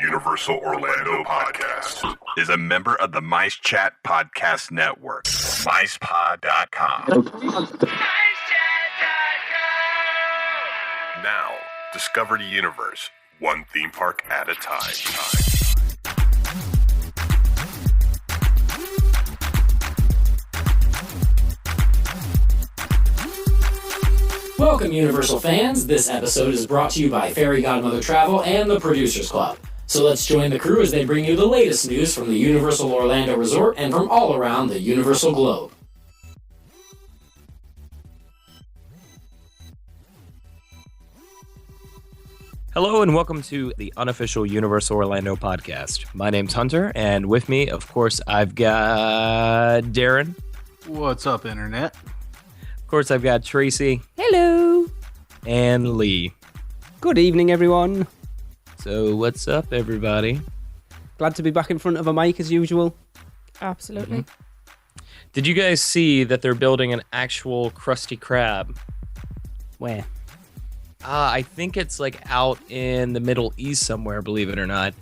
Universal Orlando podcast is a member of the Mice Chat Podcast Network. MicePod.com. Now, discover the universe, one theme park at a time. Welcome, Universal fans. This episode is brought to you by Fairy Godmother Travel and the Producers Club. So let's join the crew as they bring you the latest news from the Universal Orlando Resort and from all around the Universal globe. Hello and welcome to the unofficial Universal Orlando podcast. My name's Hunter, and with me, of course, I've got Darren. What's up, Internet? Of course, I've got Tracey. Hello. And Lee. Good evening, everyone. So, what's up, everybody? Glad to be back in front of a mic as usual. Absolutely. Did you guys see that they're building an actual Krusty Krab? Where? I think it's like out in the Middle East somewhere, believe it or not.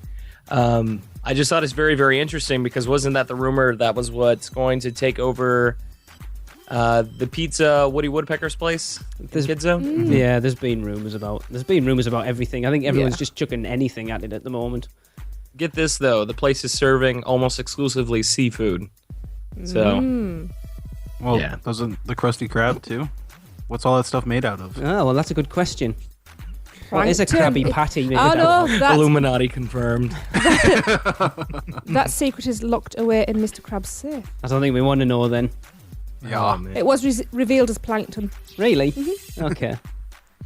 I just thought it's very, very interesting because wasn't that the rumor that was what's going to take over the pizza Woody Woodpecker's place in Kid Zone? Yeah, there's been rumors about everything. I think everyone's just chucking anything at it at the moment. Get this though, the place is serving almost exclusively seafood. So, Well, yeah. Doesn't the Krusty Krab too? What's all that stuff made out of? Oh, well, that's a good question. What is a Plankton. Krabby Patty made Oh out no, of? that's, Illuminati confirmed. that secret is locked away in Mr. Krabs' safe. I don't think we want to know then. Yeah. Oh, man. It was revealed as plankton. Really? Okay.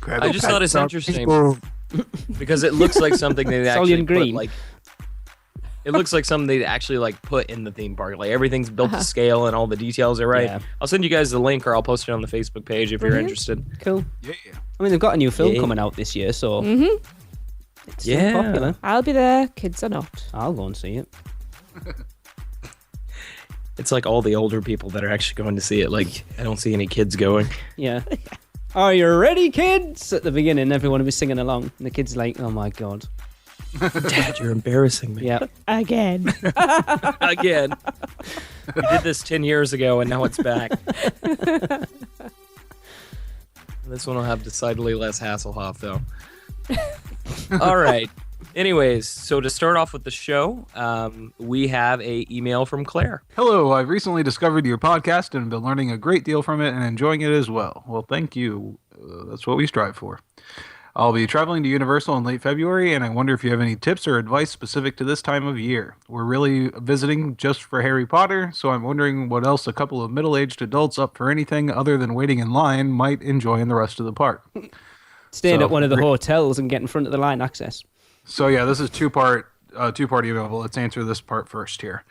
I just thought it's interesting because it looks like something they actually Solian green. put, like. It looks like something they actually like put in the theme park. Like everything's built to scale and all the details are right. Yeah. I'll send you guys the link or I'll post it on the Facebook page if you're Brilliant. interested. Cool. Yeah. I mean, they've got a new film Yeah. coming out this year, so it's still Yeah. popular. I'll be there, kids are not. I'll go and see it. It's like all the older people that are actually going to see it. Like I don't see any kids going. Yeah. Are you ready, kids? At the beginning, everyone will be singing along. And the kids like, oh my God. Dad, you're embarrassing me. Yeah. Again. Again. We did this 10 years ago and now it's back. This one will have decidedly less Hasselhoff, though. All right. Anyways, so to start off with the show, we have a email from Claire. Hello, I've recently discovered your podcast and been learning a great deal from it and enjoying it as well. Well, thank you. That's what we strive for. I'll be traveling to Universal in late February, and I wonder if you have any tips or advice specific to this time of year. We're really visiting just for Harry Potter, so I'm wondering what else a couple of middle-aged adults up for anything other than waiting in line might enjoy in the rest of the park. Staying So, at one of the hotels and getting front of the line access. So yeah, this is two-part email. Let's answer this part first here.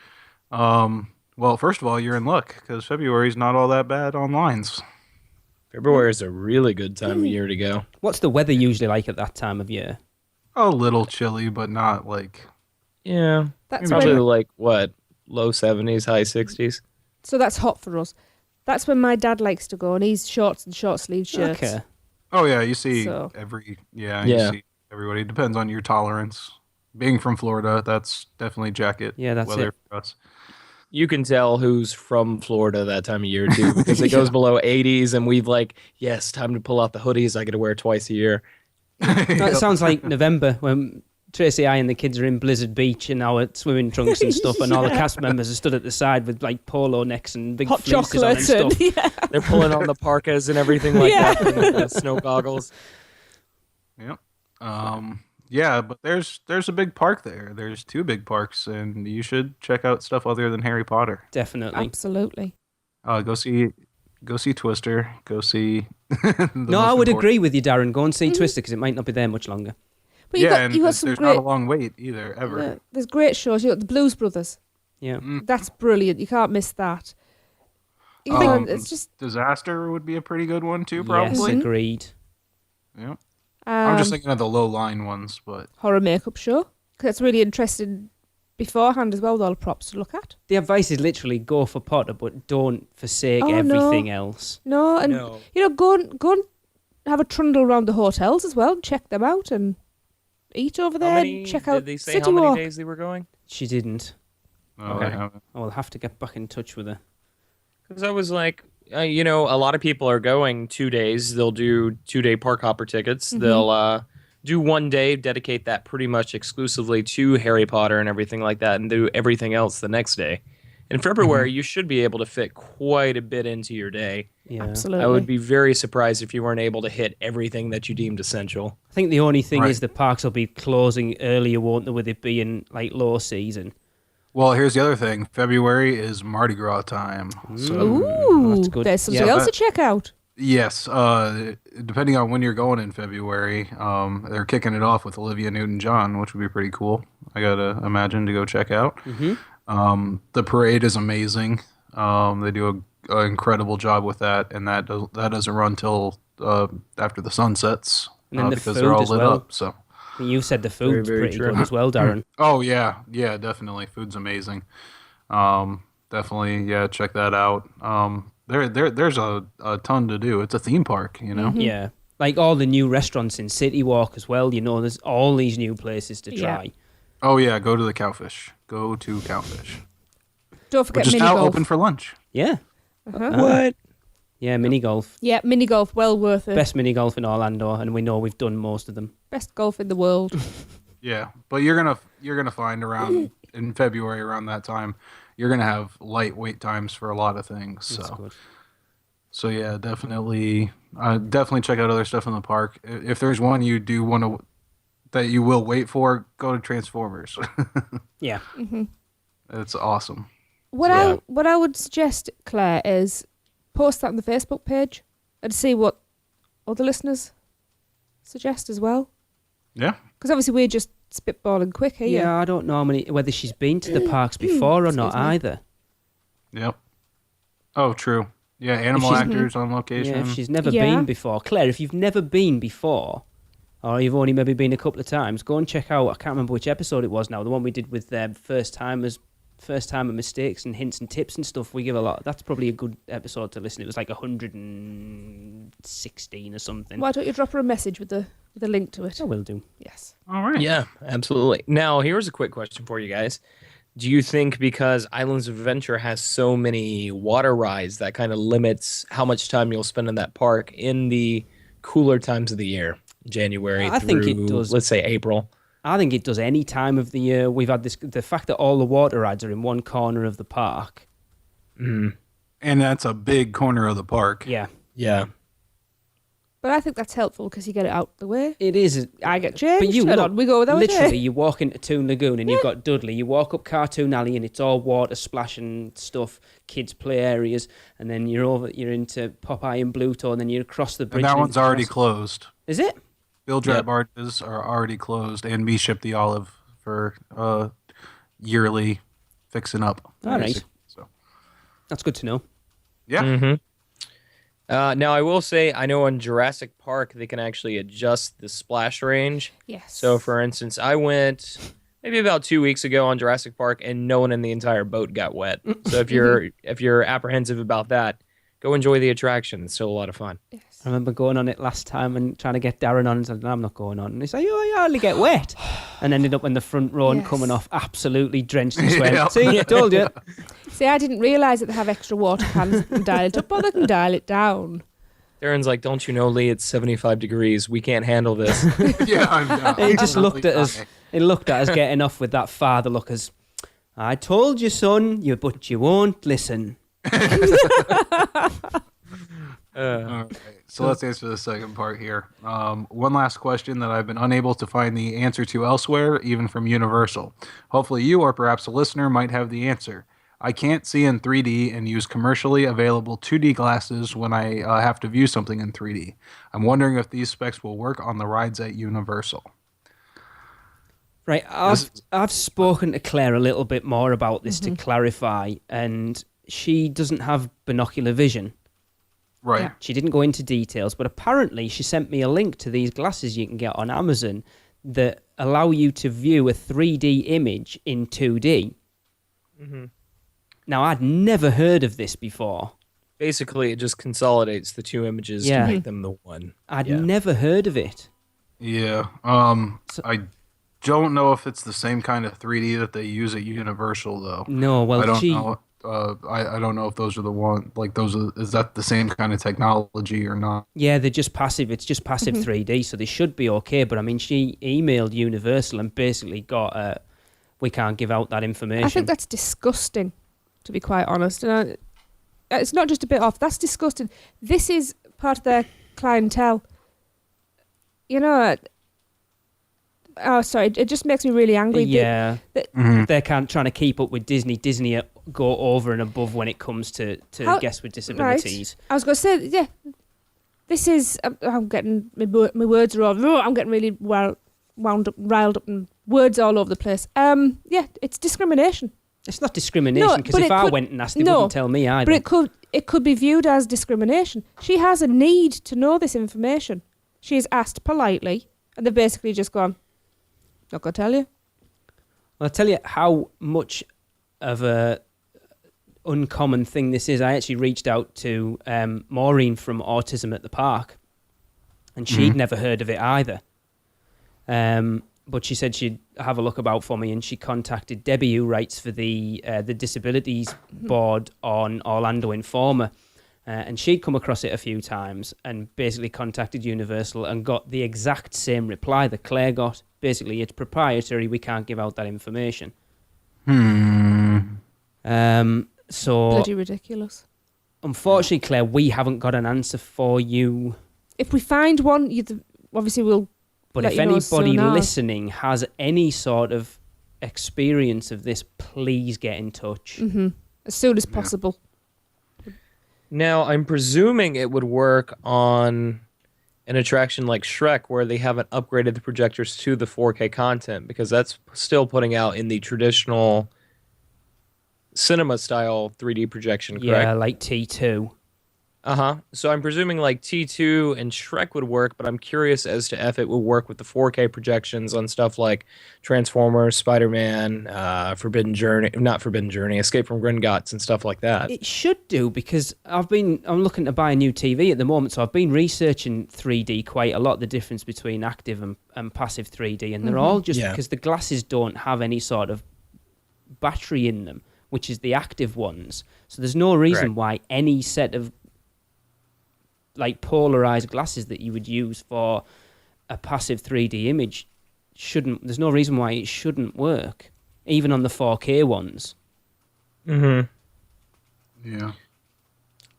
Well, first of all, you're in luck because February's not all that bad on lines. February is a really good time of year to go. What's the weather usually like at that time of year? A little chilly, but not like. Yeah. That's Probably when, like, what, low 70s, high 60s? so that's hot for us. That's when my dad likes to go, and he's shorts and short sleeve shirts. Okay. Oh yeah, you see So- you Yeah. see everybody. Depends on your tolerance. Being from Florida, that's definitely jacket. Yeah, that's weather it. for us. You can tell who's from Florida that time of year, too, because it goes below 80s, and we've like, yes, time to pull out the hoodies I got to wear twice a year. No, it sounds like November when Tracey, I, and the kids are in Blizzard Beach in our swimming trunks and stuff, and all the cast members are stood at the side with like polo necks and big Hot fleeces on and chocolate stuff. and They're pulling on the parkas and everything like Yeah. that, and the snow goggles. Yep. Yeah, but there's a big park there. There's two big parks, and you should check out stuff other than Harry Potter. Definitely. Absolutely. Go see Twister. Go see. No, I would agree with you, Darren. Go and see Twister because it might not be there much longer. But Yeah, you got and some there's great. not a long wait either, ever. There's great shows. You got the Blues Brothers. Yeah. That's brilliant. You can't miss that. You think it's just Disaster would be a pretty good one too, probably. Yes, agreed. Yeah. I'm um, just thinking of the low line ones, but horror makeup show. 'Cause that's really interesting beforehand as well, with all the props to look at. The advice is literally go for Potter, but don't forsake Oh, no. everything else. No, and you know, go and have a trundle around the hotels as well, and check them out, and eat over How there, many, check out did they say City how many Walk. days they were going? She didn't. Okay. I I'll have to get back in touch with her. Because I was like, a lot of people are going 2 days. They'll do 2-day park hopper tickets. They'll do 1 day, dedicate that pretty much exclusively to Harry Potter and everything like that, and do everything else the next day. In February, you should be able to fit quite a bit into your day. Yeah. Absolutely. I would be very surprised if you weren't able to hit everything that you deemed essential. I think the only thing Right. is the parks will be closing earlier, won't they, with it being like low season. Well, here's the other thing. February is Mardi Gras time. So Ooh, that's good. there's something Yeah, else to check out. yes, depending on when you're going in February, they're kicking it off with Olivia Newton-John, which would be pretty cool. I gotta imagine to go check out. The parade is amazing. They do an incredible job with that, and that doesn't run till after the sun sets And then the because food they're all as lit well. up. So. You said the food's very pretty true. good as well, Darren. Oh yeah, definitely. Food's amazing. Definitely, yeah, check that out. There's a ton to do. It's a theme park, you know. Yeah. Like all the new restaurants in City Walk as well, there's all these new places to try. Yeah. Oh yeah, go to the Cowfish. Go to Cowfish, Don't forget which is mini now golf. open for lunch. Yeah. What? Yeah, mini golf. Yeah, mini golf, well worth it. Best mini golf in Orlando, and we know we've done most of them. Best golf in the world. Yeah, but you're gonna find around in February around that time, you're gonna have lightweight times for a lot of things. That's So good. so yeah, definitely check out other stuff in the park. If there's one you do want to that you will wait for, go to Transformers. Yeah. It's awesome. What I would suggest, Claire, is post that on the Facebook page and see what other listeners suggest as well. Yeah. Because obviously we're just spitballing quick here. Yeah, I don't know whether she's been to the parks before or not Excuse me. either. Yep. Oh, true. Yeah, animal she's- actors on location. Yeah, if she's never Yeah. been before. Claire, if you've never been before, or you've only maybe been a couple of times, go and check out, I can't remember which episode it was now, the one we did with first timer mistakes and hints and tips and stuff. We give a lot. That's probably a good episode to listen. It was like 116 or something. Why don't you drop her a message with the link to it? I will do. Yes. All right. Yeah, absolutely. Now, here's a quick question for you guys. Do you think because Islands of Adventure has so many water rides that kind of limits how much time you'll spend in that park in the cooler times of the year, January I through, think it does. let's say, April? I think it does any time of the year. We've had the fact that all the water rides are in one corner of the park. And that's a big corner of the park. Yeah, Yeah. But I think that's helpful because you get it out the way. it is. I get changed. But you and look, on we go with our literally, day. you walk into Toon Lagoon and you've got Dudley. You walk up Cartoon Alley and it's all water splashing stuff, kids play areas, and then you're into Popeye and Bluto, and then you're across the bridge. And that and one's into already Castle- closed. Is it? Bilge-Rat Yep. barges are already closed, and We Ship the Olive for yearly fixing up. All right. basically. So That's good to know. yeah. Mm-hmm. Now, I will say, I know in Jurassic Park, they can actually adjust the splash range. Yes. So, for instance, I went maybe about 2 weeks ago on Jurassic Park, and no one in the entire boat got wet. So, if you're apprehensive about that, go enjoy the attraction. It's still a lot of fun. Yes. I remember going on it last time and trying to get Darren on and said, no, I'm not going on. And he's like, oh, you hardly get wet. And ended up in the front row and Yes. coming off absolutely drenched in sweat. Yeah. See, I told you. See, I didn't realise that they have extra water cans and dial it up, or they can dial it down. Darren's like, don't you know, Lee, it's 75 degrees. We can't handle this. Yeah. I'm He just looked at us. He looked at us getting off with that father look as, I told you, son, but you won't listen. All right. So let's answer the second part here. One last question that I've been unable to find the answer to elsewhere, even from Universal. Hopefully you or perhaps a listener might have the answer. I can't see in 3D and use commercially available 2D glasses when I have to view something in 3D. I'm wondering if these specs will work on the rides at Universal. Right, I've spoken to Claire a little bit more about this to clarify, and she doesn't have binocular vision. Right. Yeah. She didn't go into details, but apparently she sent me a link to these glasses you can get on Amazon that allow you to view a 3D image in 2D. Now, I'd never heard of this before. Basically, it just consolidates the two images Yeah. to make them the one. I'd Yeah. never heard of it. Yeah. don't know if it's the same kind of 3D that they use at Universal, though. No, well, I don't know. I don't know if those are the one. Like is that the same kind of technology or not? Yeah, they're just passive. It's just passive 3D, so they should be okay. But I mean, she emailed Universal and basically got, we can't give out that information. I think that's disgusting, to be quite honest. And it's not just a bit off. That's disgusting. This is part of their clientele. You know. Oh, sorry. It just makes me really angry. Yeah, they're trying to keep up with Disney. Disney go over and above when it comes to guests with disabilities. Right. I was going to say, yeah, this is. I'm getting my words are all. I'm getting really wound up, riled up, and words all over the place. Yeah, it's discrimination. It's not discrimination because if I went and asked, they wouldn't tell me either. But it could be viewed as discrimination. She has a need to know this information. She is asked politely, and they've basically just gone, not going to tell you. Well, I'll tell you how much of a uncommon thing this is. I actually reached out to Maureen from Autism at the Park, and she'd never heard of it either. But she said she'd have a look about for me, and she contacted Debbie, who writes for the Disabilities Board on Orlando Informer. And she'd come across it a few times and basically contacted Universal and got the exact same reply that Claire got. Basically, it's proprietary. We can't give out that information. So Bloody ridiculous. Unfortunately, Claire, we haven't got an answer for you. If we find one, obviously we'll. But if anybody listening has any sort of experience of this, please get in touch. As soon as possible. Now, I'm presuming it would work on an attraction like Shrek where they haven't upgraded the projectors to the 4K content, because that's still putting out in the traditional cinema-style 3D projection, correct? Yeah, like T2. So I'm presuming like T2 and Shrek would work, but I'm curious as to if it would work with the 4K projections on stuff like Transformers, Spider-Man, not Forbidden Journey, Escape from Gringotts and stuff like that. It should do, because I'm looking to buy a new TV at the moment, so I've been researching 3D quite a lot, the difference between active and passive 3D, and they're all just because the glasses don't have any sort of battery in them, which is the active ones. So there's no reason why any set of like polarized glasses that you would use for a passive 3D image there's no reason why it shouldn't work, even on the 4K ones. Yeah.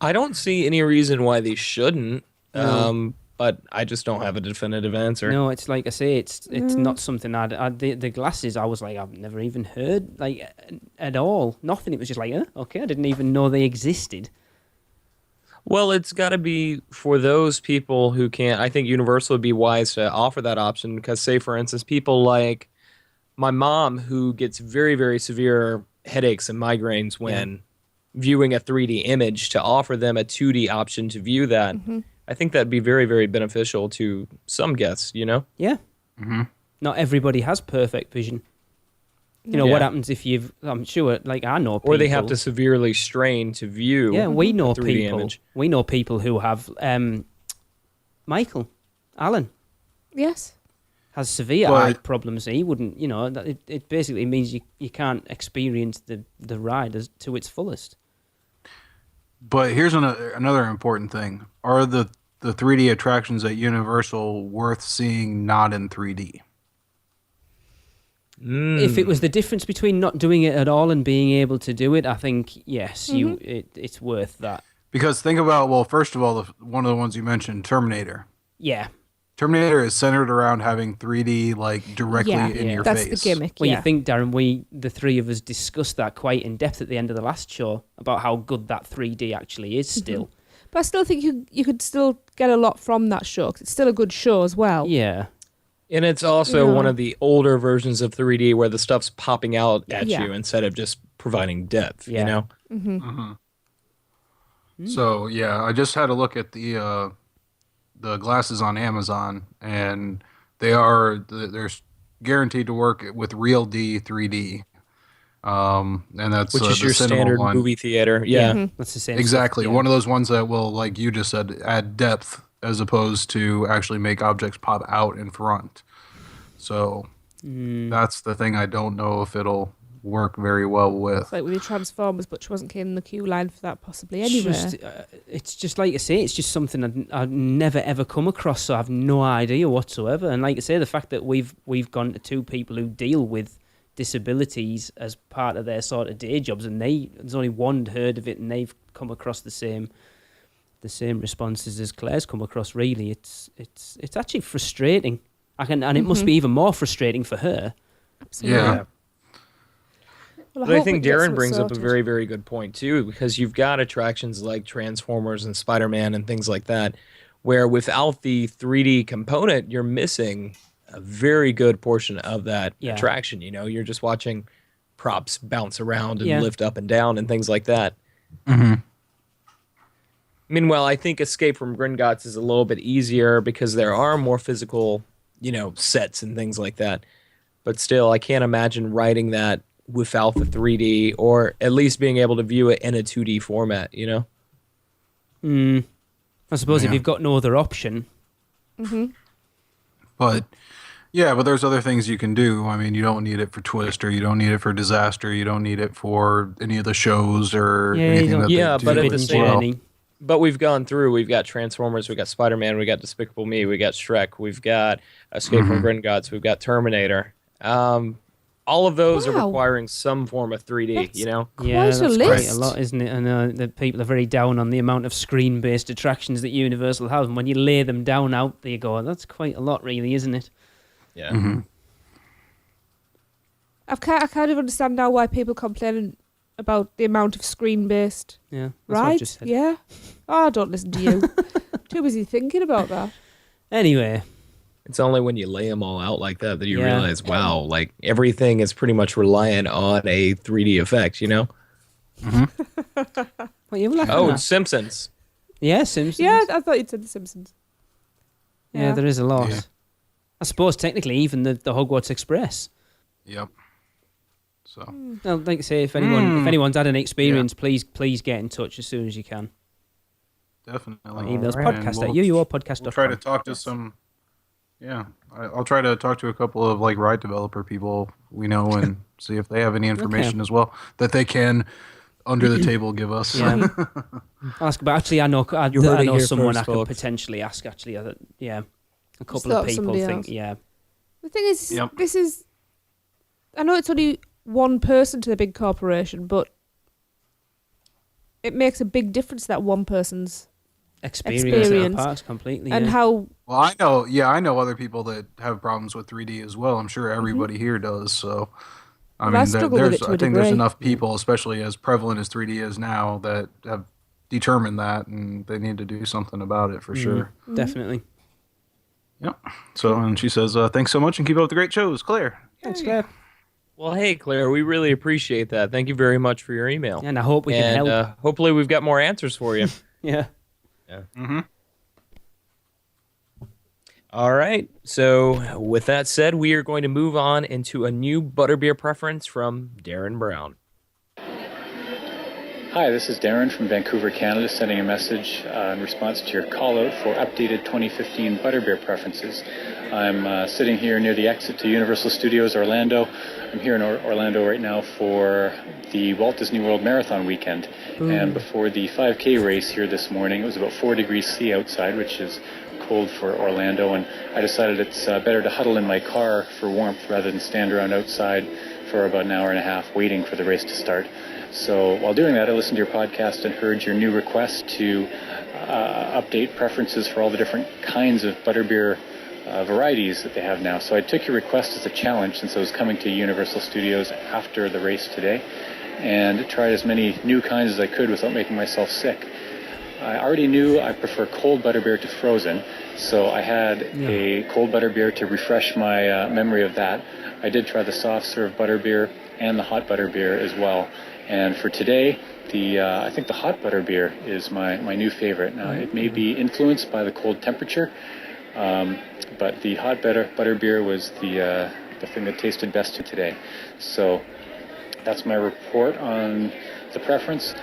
I don't see any reason why they shouldn't, but I just don't have a definitive answer. No, it's like I say, it's not something the glasses, I was like, I've never even heard, like, at all. Nothing. It was just like, okay, I didn't even know they existed. Well, it's got to be for those people who can't. I think Universal would be wise to offer that option because, say, for instance, people like my mom who gets very, very severe headaches and migraines when viewing a 3D image, to offer them a 2D option to view that. I think that'd be very, very beneficial to some guests, you know? Yeah. Not everybody has perfect vision. You know, what happens if I'm sure, like, I know people. Or they have to severely strain to view we know 3D people. image. We know people who have, Michael Allen. Yes. Has severe eye problems. He wouldn't, it basically means you can't experience the ride to its fullest. But here's another important thing. Are the 3D attractions at Universal worth seeing not in 3D? If it was the difference between not doing it at all and being able to do it, I think, yes, it's worth that. Because think about, well, first of all, one of the ones you mentioned, Terminator. Yeah. Terminator is centered around having 3D like directly in your face. That's the gimmick. Well, you think, Darren, the three of us discussed that quite in depth at the end of the last show about how good that 3D actually is still. But I still think you could still get a lot from that show, 'cause it's still a good show as well. Yeah. And it's also one of the older versions of 3D where the stuff's popping out at you instead of just providing depth, you know? So, yeah, I just had a look at the glasses on Amazon, and they're guaranteed to work with Real D 3D. And that's which is the your cinema standard one. movie theater. Yeah. That's the same Exactly. stuff, yeah. One of those ones that will, like you just said, add depth as opposed to actually make objects pop out in front. So That's the thing I don't know if it'll work very well with. It's like with the Transformers, but she wasn't in the queue line for that possibly It's anyway. it's just like I say, it's just something I've never ever come across, so I've no idea whatsoever. And like I say, the fact that we've gone to two people who deal with disabilities as part of their sort of day jobs, and there's only one heard of it, and they've come across the same responses as Claire's come across. Really, it's actually frustrating. And it must be even more frustrating for her. Absolutely. Yeah. Well, But I hope think it gets Darren brings up a sorted. very, very good point, too, because you've got attractions like Transformers and Spider-Man and things like that, where without the 3D component, you're missing a very good portion of that attraction. You know, you're just watching props bounce around and lift up and down and things like that. Mm-hmm. Meanwhile, I think Escape from Gringotts is a little bit easier because there are more physical, sets and things like that. But still, I can't imagine writing that without the 3D, or at least being able to view it in a 2D format, I suppose if you've got no other option. But there's other things you can do. I mean, you don't need it for Twister, you don't need it for Disaster, you don't need it for any of the shows or anything that they do but at the as same well. But we've gone through. We've got Transformers. We've got Spider-Man. We got Despicable Me. We got Shrek. We've got Escape from Gringotts. We've got Terminator. All of those are requiring some form of 3D. That's Yeah, quite that's a quite list. a lot, isn't it? And the people are very down on the amount of screen-based attractions that Universal has. And when you lay them down out there, you go, that's quite a lot, really, isn't it? Yeah. Mm-hmm. I kind of understand now why people complain about the amount of screen-based. Yeah, that's what I Right? just said. Yeah. Oh, don't listen to you. Too busy thinking about that. Anyway, It's only when you lay them all out like that that you Yeah. realize, wow, like everything is pretty much reliant on a 3D effect, what you laughing Oh, at? Simpsons. Yeah, Simpsons. Yeah, I thought you'd said The Simpsons. Yeah, there is a lot. Yeah. I suppose technically even the Hogwarts Express. Yep. So Well, like I say, if anyone's had an experience, please get in touch as soon as you can. definitely. Emails And podcast at we'll UUOpodcast.com. try to talk to some. Yeah, I'll try to talk to a couple of like ride developer people we know and see if they have any information as well that they can under the table give us. Yeah. Ask, but actually, I know heard it someone here first, I could folks. potentially ask. Actually, a couple thought of of people somebody think, else. yeah, The thing is, Yep. this is... I know it's only one person to the big corporation, but it makes a big difference that one person's experience at our parks completely. and yeah. how... Well, I know other people that have problems with 3D as well. I'm sure everybody here does. So, I Well, I mean, struggle with it to a I think there's degree. enough people, especially as prevalent as 3D is now, that have determined that and they need to do something about it for sure. Definitely. Yep. So, and she says, thanks so much and keep up the great shows, Claire. Thanks, Claire. Well, hey, Claire, we really appreciate that. Thank you very much for your email. And I hope we can help. Hopefully we've got more answers for you. Yeah. Mm-hmm. All right. So with that said, we are going to move on into a new Butterbeer preference from Darren Brown. Hi, this is Darren from Vancouver, Canada, sending a message in response to your call out for updated 2015 Butterbeer preferences. I'm sitting here near the exit to Universal Studios Orlando. I'm here in Orlando right now for the Walt Disney World Marathon weekend. And before the 5K race here this morning, it was about 4 degrees C outside, which is cold for Orlando, and I decided it's better to huddle in my car for warmth rather than stand around outside for about an hour and a half waiting for the race to start. So while doing that, I listened to your podcast and heard your new request to update preferences for all the different kinds of butterbeer varieties that they have now. So I took your request as a challenge since I was coming to Universal Studios after the race today and tried as many new kinds as I could without making myself sick. I already knew I prefer cold butterbeer to frozen, so I had a cold butterbeer to refresh my memory of that. I did try the soft serve butterbeer and the hot butterbeer as well. And for today, I think the hot butterbeer is my new favorite. Now, it may be influenced by the cold temperature, but the hot butterbeer was the thing that tasted best today. So that's my report on the preference.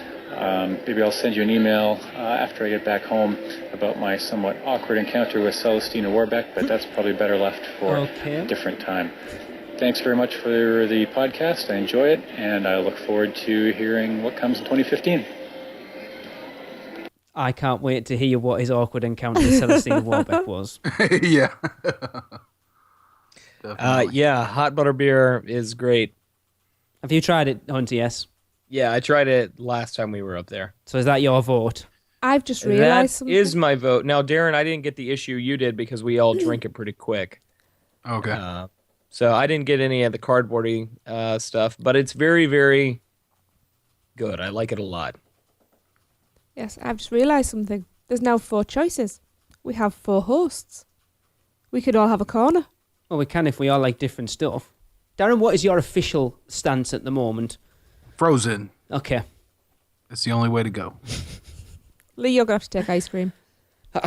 Maybe I'll send you an email after I get back home about my somewhat awkward encounter with Celestina Warbeck, but that's probably better left for a different time. Thanks very much for the podcast. I enjoy it, and I look forward to hearing what comes in 2015. I can't wait to hear what his awkward encounter with Celestine Warbeck was. Yeah. Yeah, hot butterbeer is great. Have you tried it, Hunter? Yes. Yeah, I tried it last time we were up there. So is that your vote? I've just realised That something. is my vote. Now, Darren, I didn't get the issue you did because we all drink it pretty quick. Okay. So I didn't get any of the cardboardy stuff, but it's very, very good. I like it a lot. Yes, I've just realised something. There's now 4 choices. We have 4 hosts. We could all have a corner. Well, we can if we all like different stuff. Darren, what is your official stance at the moment? Frozen. Okay. It's the only way to go. Lee, you're going to have to take ice cream.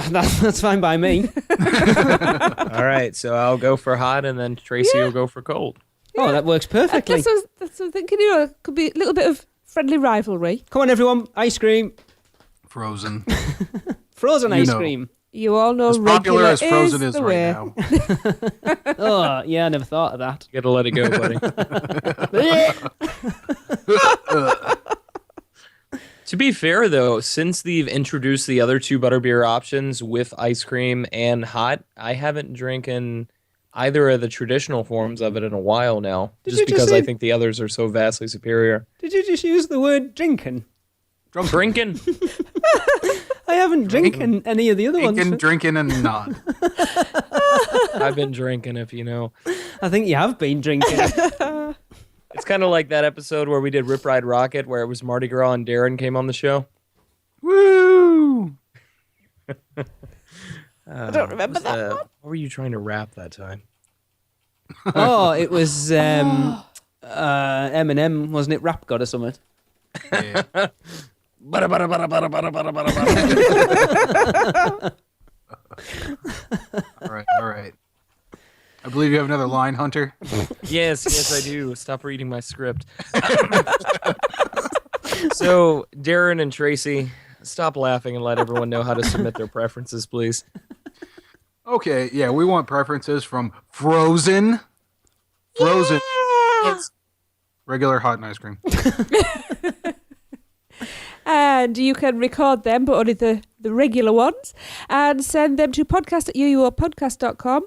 That's fine by me. All right, so I'll go for hot, and then Tracey will go for cold. Oh, that works perfectly. That's what I'm thinking. You know, it could be a little bit of friendly rivalry. Come on, everyone. Ice cream. Frozen. Frozen You ice know. cream. You all know As popular regular as Frozen is is the right way. now. Oh, yeah, I never thought of that. You gotta let it go, buddy. To be fair, though, since they've introduced the other 2 butterbeer options with ice cream and hot, I haven't drinking either of the traditional forms of it in a while now, Did just you just because say- I think the others are so vastly superior. Did you just use the word drinking? Drinking? I haven't drinking any of the other Drinking, ones. drinking, and not. I've been drinking, if you know. I think you have been drinking. It's kind of like that episode where we did Rip Ride Rocket, where it was Mardi Gras and Darren came on the show. Woo! I don't remember that one. What were you trying to rap that time? Oh, it was Eminem, wasn't it? Rap God or something. Yeah. Bada, bada, bada, bada, bada, bada, bada, bada. All right. I believe you have another line, Hunter. Yes, I do. Stop reading my script. So, Darren and Tracey, stop laughing and let everyone know how to submit their preferences, please. Okay, yeah, we want preferences from Frozen. Frozen. Regular hot and ice cream. And you can record them, but only the regular ones, and send them to podcast@uuopodcast.com,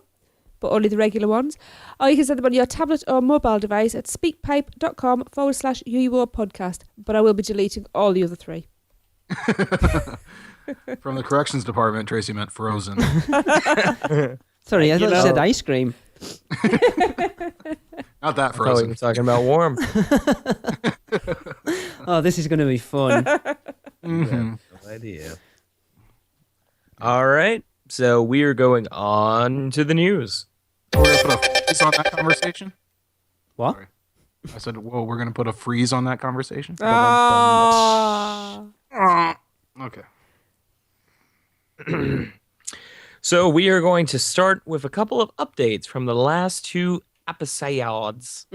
but only the regular ones. Or you can send them on your tablet or mobile device at speakpipe.com/UUOpodcast. But I will be deleting all the other 3. From the corrections department, Tracey meant Frozen. Sorry, I thought you said ice cream. Not that I thought we Frozen. were talking about warm. Oh, this is going to be fun. Mhm. No idea. All right, so we are going on to the news. We're going to put a freeze on that conversation? What? Sorry. I said, well, we're going to put a freeze on that conversation? Ah. Okay. So we are going to start with a couple of updates from the last 2 episodes.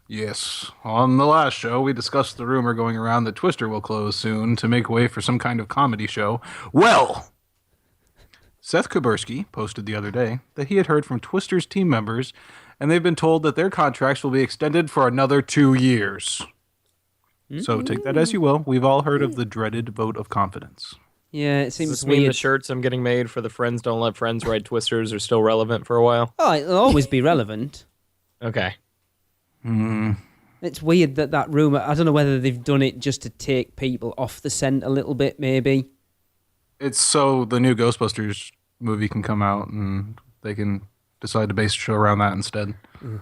Yes. On the last show, we discussed the rumor going around that Twister will close soon to make way for some kind of comedy show. Well, Seth Kubersky posted the other day that he had heard from Twister's team members, and they've been told that their contracts will be extended for another 2 years. So take that as you will. We've all heard of the dreaded vote of confidence. Yeah, it Does seems this mean the weird. shirts I'm getting made for the Friends Don't Let Friends Ride Twisters are still relevant for a while? Oh, it'll always be relevant. Okay. It's weird that rumor. I don't know whether they've done it just to take people off the scent a little bit, maybe. It's so the new Ghostbusters movie can come out and they can decide to base a show around that instead.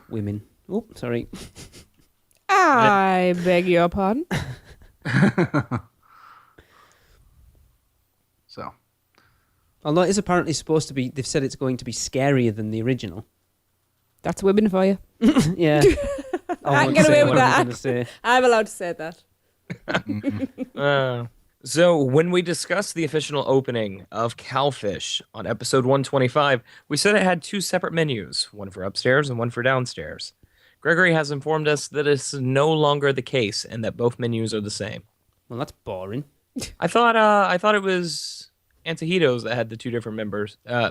Women. Oh, sorry. I beg your pardon. So, Although it is apparently supposed to be, they've said it's going to be scarier than the original. That's women for you. Yeah. I can get away with that. Gonna say. I'm allowed to say that. So when we discussed the official opening of Cowfish on episode 125, we said it had 2 separate menus, one for upstairs and one for downstairs. Gregory has informed us that it's no longer the case and that both menus are the same. Well, that's boring. I thought it was Antojitos that had the 2 different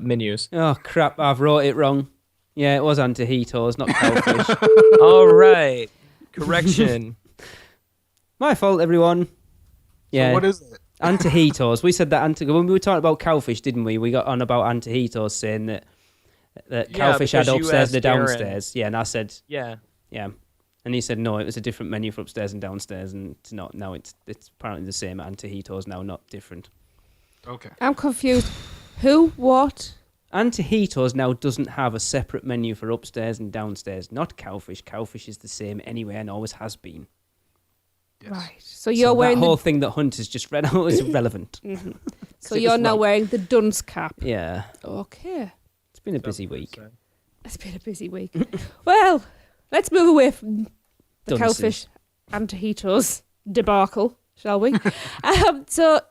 menus. Oh crap! I've wrote it wrong. Yeah, it was antahitos, not cowfish. All right. Correction. My fault, everyone. Yeah. So what is it? Antahitos. We said that when we were talking about cowfish, didn't we? We got on about antahitos, saying that cowfish had because you upstairs and asked Darren. downstairs. Yeah, and I said, Yeah. yeah. And he said, no, it was a different menu for upstairs and downstairs, and it's not. Now it's apparently the same antahitos now, not different. Okay. I'm confused. Who? What? Antahitos now doesn't have a separate menu for upstairs and downstairs. Not cowfish. Cowfish is the same anyway and always has been. Yes. Right. So you're So wearing that whole thing that Hunt has just read out is irrelevant. So you're now wearing the dunce cap. Yeah, Okay. it's been a busy week. It's been a busy week. Well, let's move away from the Dunces. cowfish antahitos debacle, shall we? So,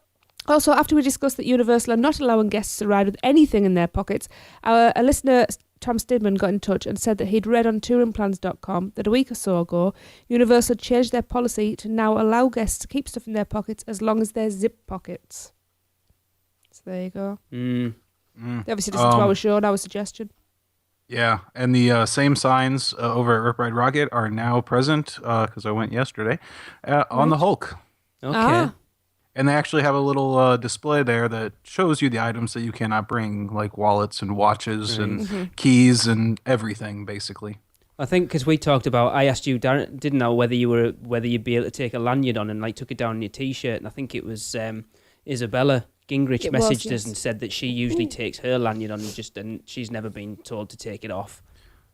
also, after we discussed that Universal are not allowing guests to ride with anything in their pockets, a listener, Tom Stidman, got in touch and said that he'd read on touringplans.com that a week or so ago, Universal changed their policy to now allow guests to keep stuff in their pockets as long as they're zip pockets. So there you go. Mm. They obviously listened to our show and our suggestion. Yeah, and the same signs over at Rip Ride Rocket are now present, because I went yesterday, on the Hulk. Okay. Ah. And they actually have a little display there that shows you the items that you cannot bring, like wallets and watches and keys and everything, basically. I think because we talked about, I asked you, Darren, didn't know whether you'd be able to take a lanyard on and like took it down on your t-shirt, and I think it was Isabella Gingrich It was, messaged us yes. and said that she usually takes her lanyard on and she's never been told to take it off.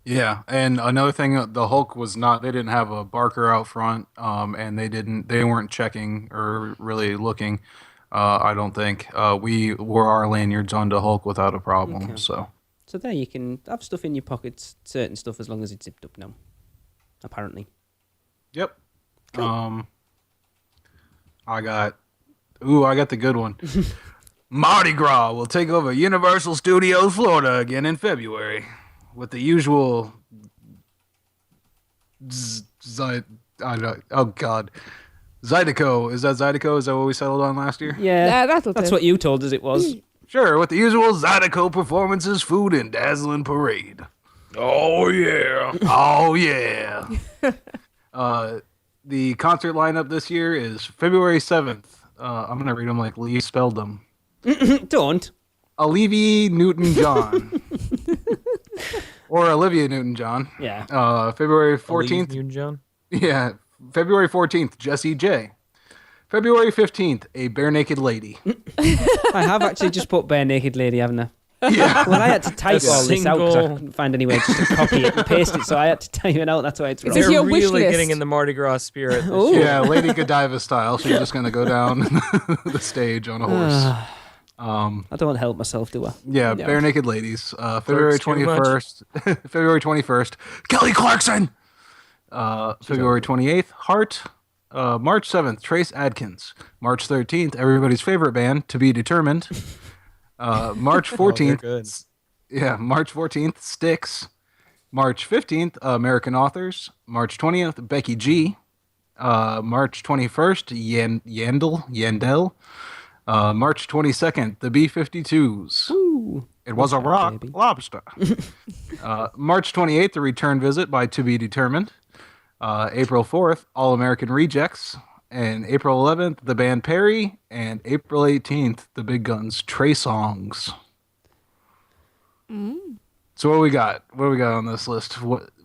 Yeah, and another thing, the Hulk was not. They didn't have a barker out front, and they weren't checking or really looking. I don't think we wore our lanyards onto Hulk without a problem. Okay. So there you can have stuff in your pockets, certain stuff, as long as it's zipped up now. Apparently. yep. I got the good one. Mardi Gras will take over Universal Studios Florida again in February. With the usual, oh God, Zydeco. Is that Zydeco? Is that what we settled on last year? Yeah, That'll that's do. what you told us it was. Sure, with the usual Zydeco performances, food, and dazzling parade. Oh, yeah. Oh yeah. The concert lineup this year is February 7th. I'm gonna read them like Lee spelled them. Don't. Olivia Newton-John. Or Olivia Newton-John. Yeah. February 14th. You, John? Yeah. February 14th, Jessie J. February 15th, a bare naked lady. I have actually just put bare naked lady, haven't I? Yeah. Well, I had to type A all this out because I single- couldn't find anywhere just to copy it and paste it, so I had to type it out. That's why it's Is wrong. this They're your wish really list? getting in the Mardi Gras spirit. this Ooh. year. Yeah, Lady Godiva style. She's just going to go down the stage on a horse. I don't help myself, do I? Yeah, No. bare naked ladies. February Clerks too much. 21st. February 21st, Kelly Clarkson. February 28th, Heart. March 7th, Trace Adkins. March 13th, everybody's favorite band, To Be Determined. March 14th, good. yeah, March 14th, Styx. March 15th, American Authors. March 20th, Becky G. March 21st, Yandel. March 22nd, the B-52s. Ooh. It was a rock baby. lobster. March 28th, the return visit by To Be Determined. April 4th, All American Rejects. And April 11th, the band Perry. And April 18th, the big guns, Trey Songs. So what we got? What do we got on this list?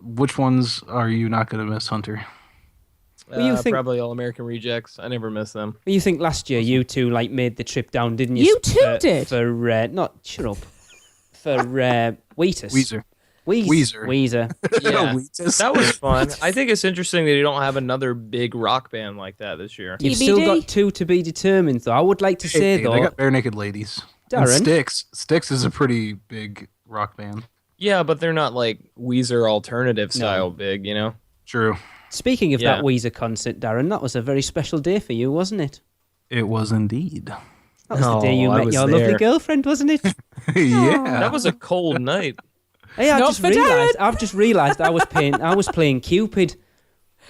Which ones are you not going to miss, Hunter? Well, you think- Probably All American Rejects. I never miss them. You think last year you two made the trip down, didn't you? You two did? For not shut up. For Wheatus. Weezer. Weezer. Yeah, Wheatus. that was fun. I think it's interesting that you don't have another big rock band like that this year. You've TBD. still got two to be determined, though. I would like to say, Hey, though, they got bare naked ladies. And Darren. Styx. Styx is a pretty big rock band. Yeah, but they're not like Weezer alternative style big, you know? True. speaking of Yeah. that Weezer concert, Darren, that was a very special day for you, wasn't it? It was indeed. That was the day Oh, you I met was your lovely there. girlfriend, wasn't it? Yeah. That was a cold night. Hey, Not for I've just realised I was playing Cupid.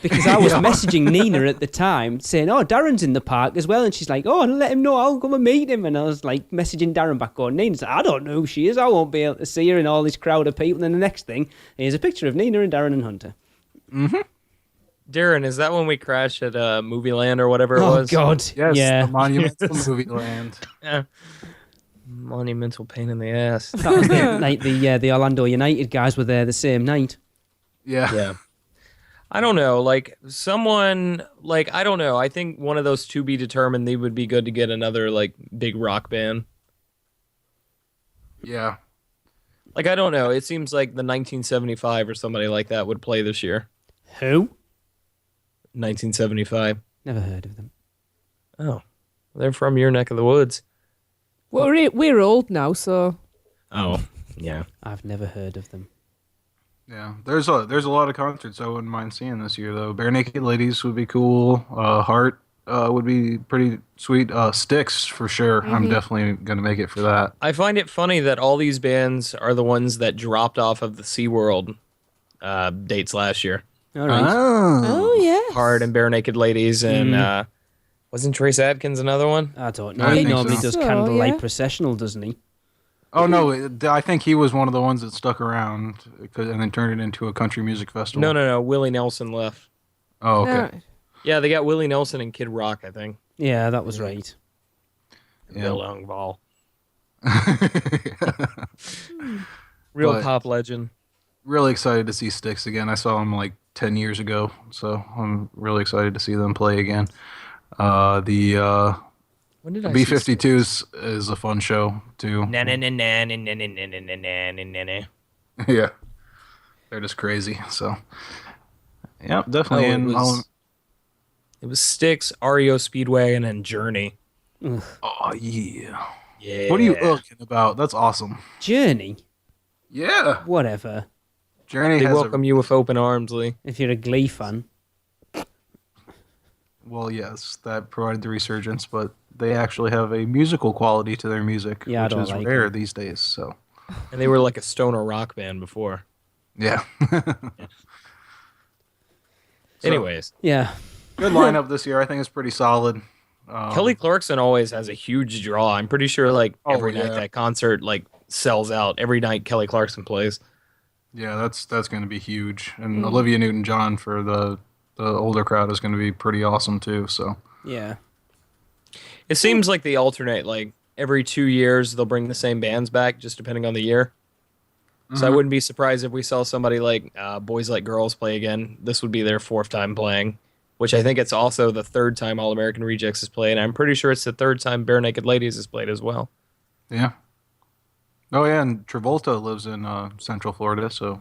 Because I was messaging Nina at the time saying, oh, Darren's in the park as well. And she's like, oh, let him know. I'll come and meet him. And I was like messaging Darren back going, Nina's like, I don't know who she is. I won't be able to see her in all this crowd of people. And then the next thing, here's a picture of Nina and Darren and Hunter. Mm-hmm. Darren, is that when we crashed at Movie Land or whatever it was? Oh, God. Yes, Yeah. the monumental movie land. Yeah. Monumental pain in the ass. That was the night the Orlando United guys were there the same night. Yeah. Yeah. I don't know. Like, someone, like, I don't know. I think one of those to be determined, they would be good to get another, like, big rock band. Yeah. Like, I don't know. It seems like the 1975 or somebody like that would play this year. Who? 1975. Never heard of them. Oh. They're from your neck of the woods. Well, we're old now, so Oh, yeah. I've never heard of them. Yeah, there's a lot of concerts I wouldn't mind seeing this year though. Bare Naked Ladies would be cool. Heart would be pretty sweet. Styx for sure. I'm definitely gonna make it for that. I find it funny that all these bands are the ones that dropped off of the SeaWorld dates last year. All right. oh yeah. Heart and Bare Naked Ladies and wasn't Trace Adkins another one? I don't know. I He think normally so. does So, Candlelight yeah. Processional, doesn't he? Oh no, I think he was one of the ones that stuck around and then turned it into a country music festival. No. Willie Nelson left. Oh, okay. Alright. Yeah, they got Willie Nelson and Kid Rock, I think. Yeah, that was right. Yeah. Bill Engvall. Real But- pop legend. Really excited to see Styx again. I saw them like 10 years ago, so I'm really excited to see them play again. The When did I B-52s is a fun show too. Yeah, they're just crazy. So, yeah, definitely. It was Styx, REO Speedway, and then Journey. Oh yeah. Yeah. What are you looking about? That's awesome. Journey? Yeah, Whatever. Journey They has welcome you with open arms, Lee. If you're a Glee fan. Well, yes, that provided the resurgence, but they actually have a musical quality to their music, Yeah, I which don't is like rare it. these days. So, And they were like a stoner rock band before. yeah. So, Anyways, Yeah. good lineup this year. I think it's pretty solid. Kelly Clarkson always has a huge draw. I'm pretty sure like Oh, every night yeah. that concert like sells out. Every night Kelly Clarkson plays. Yeah, that's going to be huge, and Olivia Newton-John for the older crowd is going to be pretty awesome too. So, Yeah. It seems like they alternate. Like every 2 years they'll bring the same bands back, just depending on the year. So I wouldn't be surprised if we saw somebody like Boys Like Girls play again. This would be their fourth time playing, which I think it's also the third time All American Rejects has played. And I'm pretty sure it's the third time Bare Naked Ladies has played as well. yeah. Oh yeah, and Travolta lives in Central Florida, so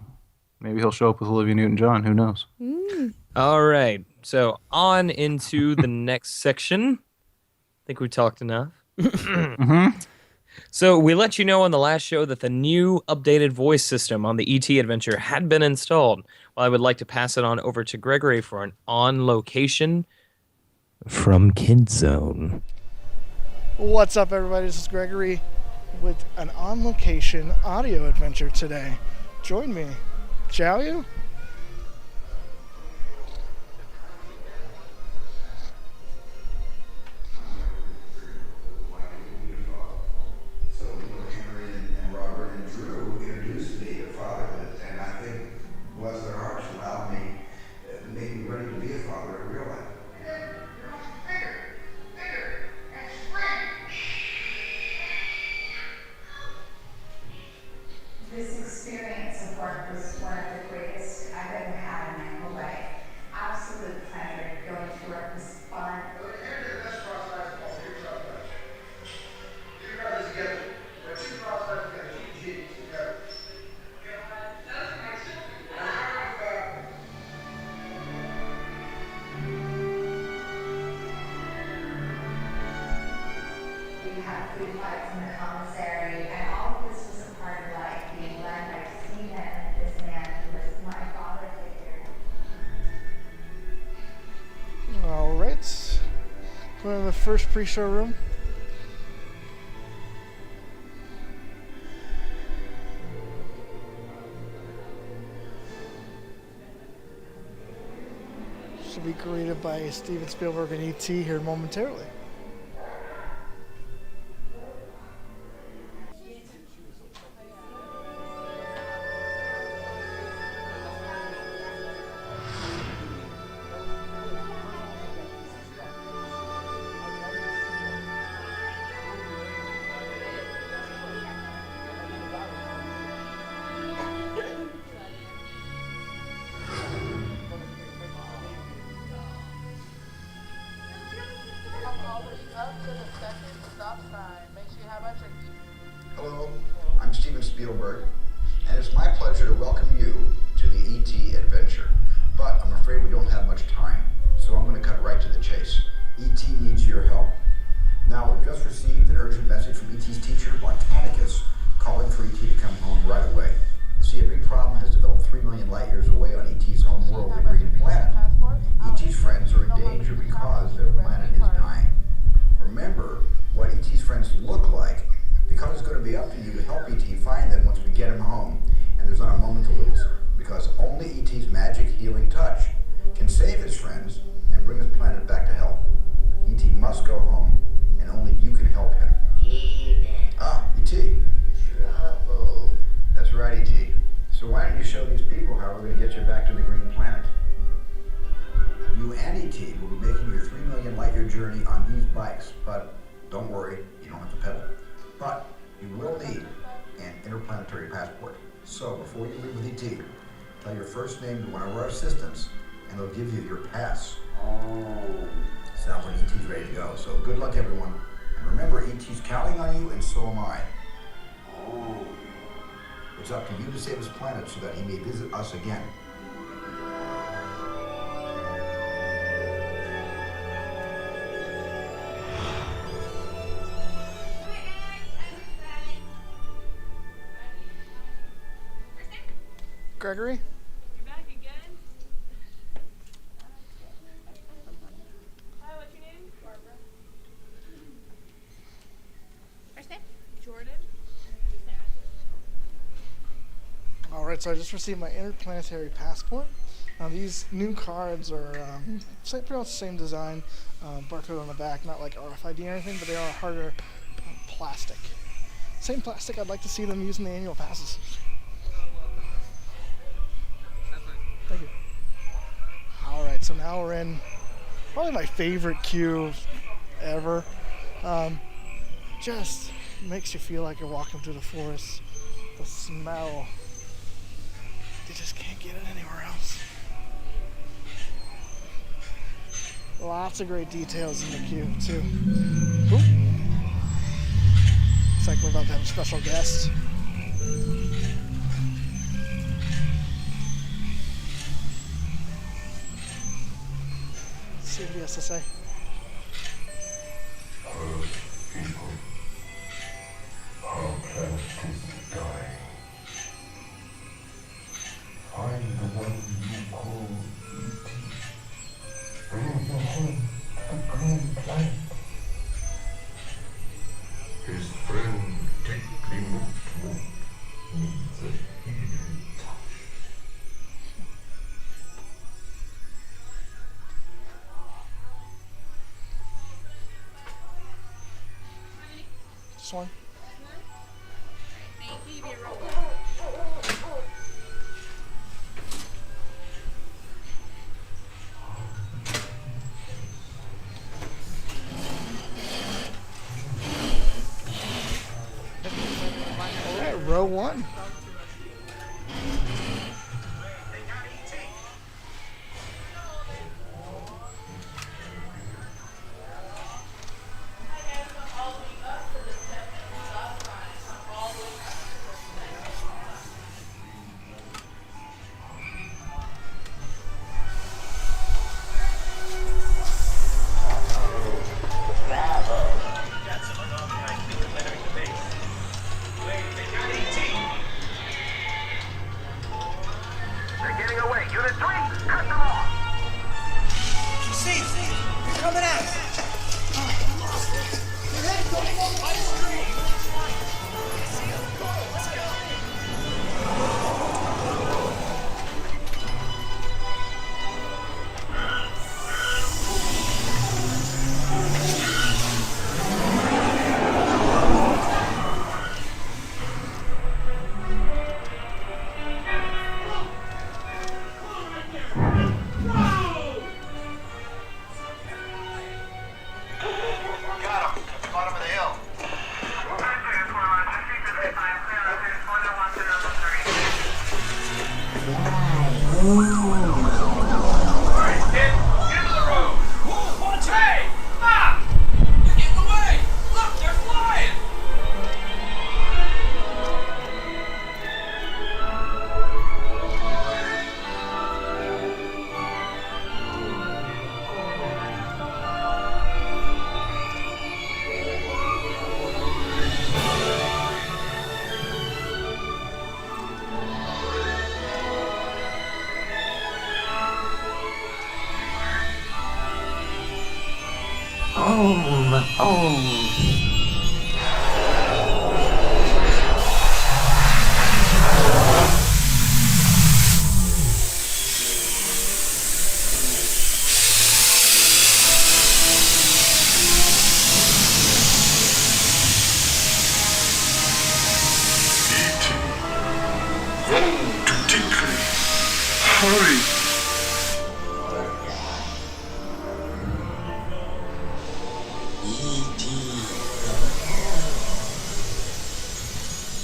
maybe he'll show up with Olivia Newton-John. Who knows? All right. So on into the next section. I think we talked enough. So we let you know on the last show that the new updated voice system on the ET adventure had been installed. Well, I would like to pass it on over to Gregory for an on location from Kid Zone. What's up, everybody? This is Gregory with an on-location audio adventure today. Join me, shall you? So Henry and Robert and Drew introduced me to fatherhood, and I think, bless their hearts, allowed me, made me ready to be a father in real life. This experience of work was one of the greatest I've ever had in my whole life. Absolute pleasure. Going to work was fun. We had food fights in the commissary, and all of this was a part of life, being led by Stephen, this man who was my father figure. All right. We're in the first pre-show room. will be greeted by Steven Spielberg and E.T. here momentarily. Hello, I'm Steven Spielberg, and it's my pleasure to welcome you to the E.T. adventure. But I'm afraid we don't have much time, so I'm going to cut right to the chase. E.T. needs your help. Now, we've just received an urgent message from E.T.'s teacher, Botanicus, calling for E.T. to come home right away. You see, a big problem has developed 3 million light years away on E.T.'s home world, the Green Planet. E.T.'s friends are in danger because their planet is dying. Remember what E.T.'s friends look like, because it's going to be up to you to help E.T. find them once we get him home, and there's not a moment to lose, because only E.T.'s magic healing touch can save his friends and bring his planet back to health. E.T. must go home, and only you can help him. E.T. Trouble. That's right, E.T. So why don't you show these people how we're going to get you back to the Green Planet? You and E.T. will be making your 3 million light year journey on these bikes, but don't worry, you don't have to pedal. But you will need an interplanetary passport. So before you leave with E.T., tell your first name to one of our assistants, and they'll give you your pass. Sounds like E.T.'s ready to go. So good luck, everyone. And remember, E.T.'s counting on you, and so am I. It's up to you to save his planet so that he may visit us again. Gregory? You're back again? Hi, what's your name? Barbara. First name? Jordan. Alright, so I just received my interplanetary passport. Now these new cards are pretty much the same design, barcode on the back, not like RFID or anything, but they are harder plastic. Same plastic I'd like to see them using the annual passes. Thank you. Alright, so now we're in probably my favorite queue ever. Just makes you feel like you're walking through the forest. The smell. You just can't get it anywhere else. Lots of great details in the queue, too. Oop. Looks like we're about to have a special guest. Let's see what he has to say. People, our planet is dying. Find the one you call E.T. Bring him home to the Green Planet. His friend, deeply moved, needs a healing touch. This one. Thank you, be a robot. Alright, row one.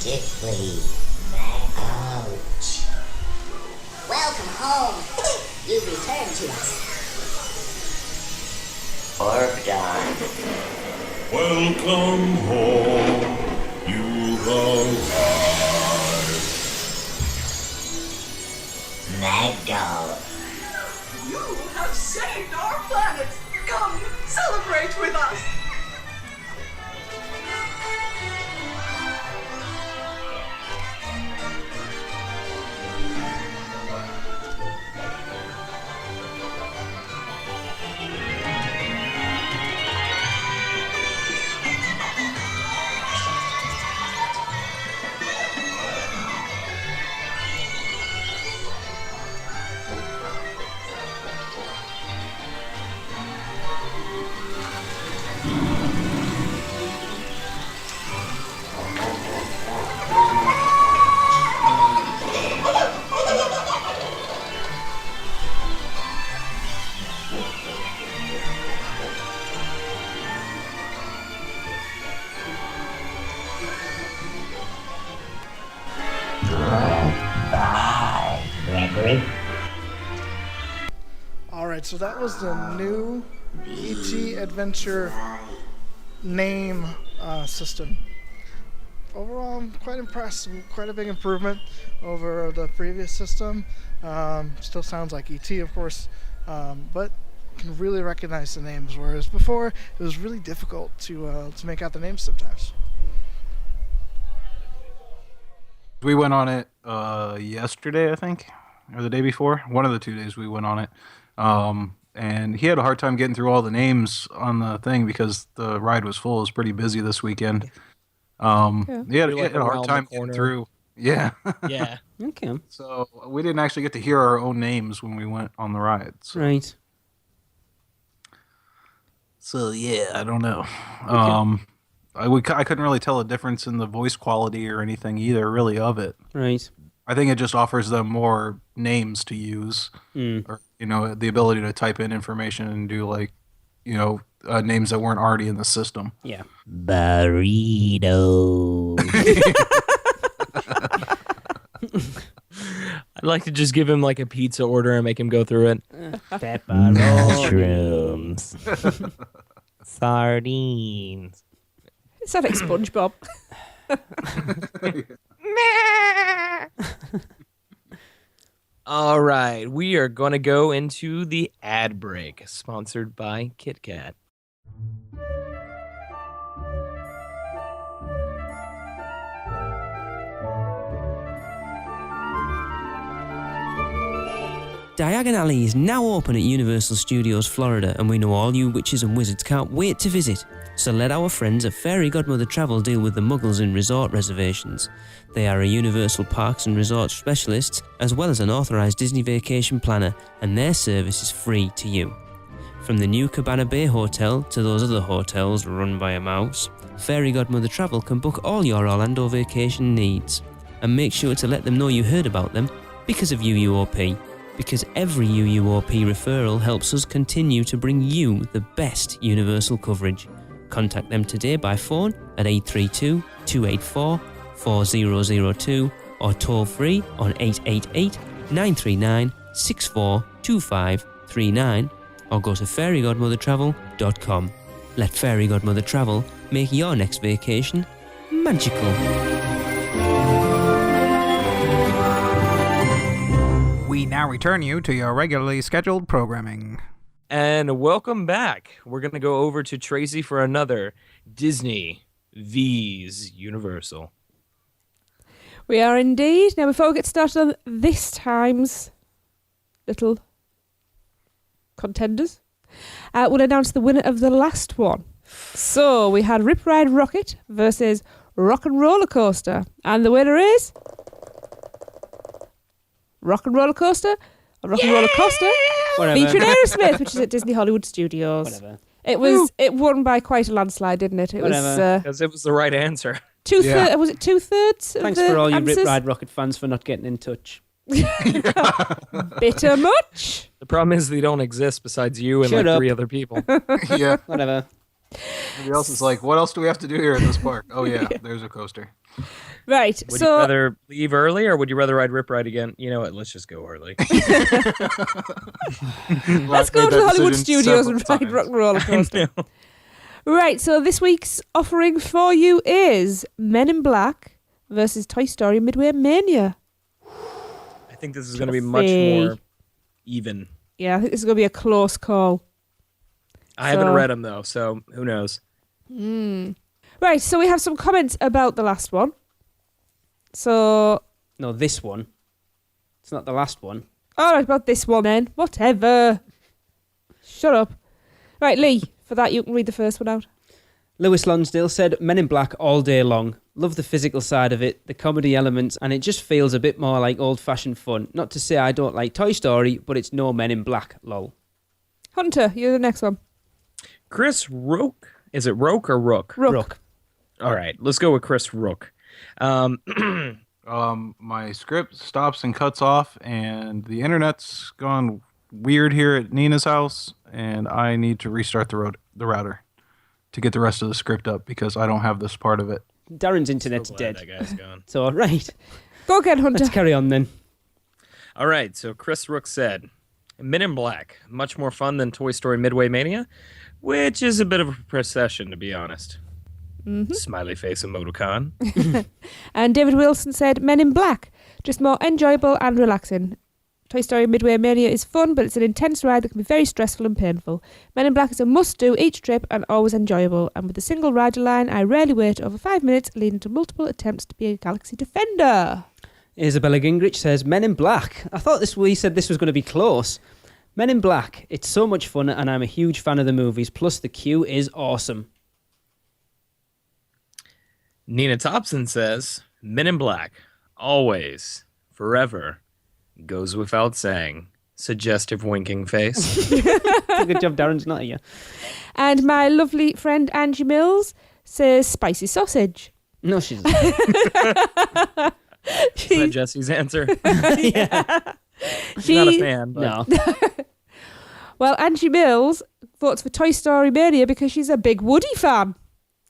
Dickly. Ouch. Welcome home. You've returned to us. Orb done. Welcome home. You arrived. Magdal. You have saved our planet. Come, celebrate with us. Alright, so that was the new ET Adventure name system. Overall, I'm quite impressed. Quite a big improvement over the previous system. Still sounds like ET, of course, but can really recognize the names, whereas before it was really difficult to make out the names sometimes. We went on it yesterday, I think, or the day before. One of the 2 days we went on it. And he had a hard time getting through all the names on the thing because the ride was full. It was pretty busy this weekend. He had a hard time getting through. Yeah. Yeah. Okay. So we didn't actually get to hear our own names when we went on the ride. So. Right. So yeah, I don't know. Okay. I couldn't really tell a difference in the voice quality or anything either, really, of it. Right. I think it just offers them more names to use, or the ability to type in information and do names that weren't already in the system. Yeah. Burrito. I'd like to just give him like a pizza order and make him go through it. Mushrooms. Sardines. It sounded like SpongeBob. All right, we are going to go into the ad break, sponsored by Kit Kat. Diagon Alley is now open at Universal Studios Florida, and we know all you witches and wizards can't wait to visit. So let our friends at Fairy Godmother Travel deal with the muggles in resort reservations. They are a Universal Parks and Resorts specialist, as well as an authorised Disney vacation planner, and their service is free to you. From the new Cabana Bay Hotel to those other hotels run by a mouse, Fairy Godmother Travel can book all your Orlando vacation needs. And make sure to let them know you heard about them because of UUOP. Because every UUOP referral helps us continue to bring you the best Universal coverage. Contact them today by phone at 832-284-4002 or toll free on 888-939-6999. 642539 or go to fairygodmothertravel.com. Let Fairy Godmother Travel make your next vacation magical. We now return you to your regularly scheduled programming. And welcome back. We're going to go over to Tracey for another Disney vs. Universal. We are indeed. Now, before we get started on this time's little contenders, we'll announce the winner of the last one. So, we had Rip Ride Rocket versus Rock and Roller Coaster. And the winner is... Rock and Roller Coaster? Or Rock and Roller Coaster? Whatever. Featuring Aerosmith, which is at Disney Hollywood Studios. Whatever. It won by quite a landslide, didn't it? It Whatever. Because it was the right answer. Was it 2/3? Thanks for all you Rip Ride Rocket fans for not getting in touch. Bitter much? The problem is they don't exist besides you and Shut like up. 3 other people. Yeah. Whatever. Everybody else is like, what else do we have to do here at this park? Oh, yeah, there's a coaster. Right, Would so... you rather leave early or would you rather ride Rip Ride again? You know what? Let's just go early. Let's go to the Hollywood Studios and ride Rock and Roller Coaster. Right, so this week's offering for you is Men in Black versus Toy Story Midway Mania. I think this is going to be much more even. Yeah, I think this is going to be a close call. I haven't read them, though, so who knows? Right, so we have some comments about the last one. So... No, this one. It's not the last one. All right, about this one then. Whatever. Shut up. Right, Lee, for that you can read the first one out. Lewis Lonsdale said, Men in Black all day long. Love the physical side of it, the comedy elements, and it just feels a bit more like old-fashioned fun. Not to say I don't like Toy Story, but it's no Men in Black, lol. Hunter, you're the next one. Chris Rook. Is it Rook or Rook? Rook. All right, let's go with Chris Rook. My script stops and cuts off, and the internet's gone weird here at Nina's house, and I need to restart the router to get the rest of the script up because I don't have this part of it. Darren's internet's dead. That guy's gone. So, all right. Go again, Hunter. Let's carry on then. All right, so Chris Rook said, Men in Black, much more fun than Toy Story Midway Mania, which is a bit of a procession, to be honest. Smiley face emoticon. And David Wilson said, Men in Black, just more enjoyable and relaxing. Toy Story Midway Mania is fun, but it's an intense ride that can be very stressful and painful. Men in Black is a must-do each trip and always enjoyable. And with a single rider line, I rarely wait over 5 minutes, leading to multiple attempts to be a Galaxy Defender. Isabella Gingrich says, Men in Black. I thought we said this was going to be close. Men in Black. It's so much fun, and I'm a huge fan of the movies. Plus, the queue is awesome. Nina Thompson says, Men in Black, always, forever, goes without saying. Suggestive winking face. Good job, Darren's not here. And my lovely friend Angie Mills says spicy sausage. No, she's Is that Jesse's answer? Yeah. She's not a fan, but... No. Well, Angie Mills votes for Toy Story Mania because she's a big Woody fan.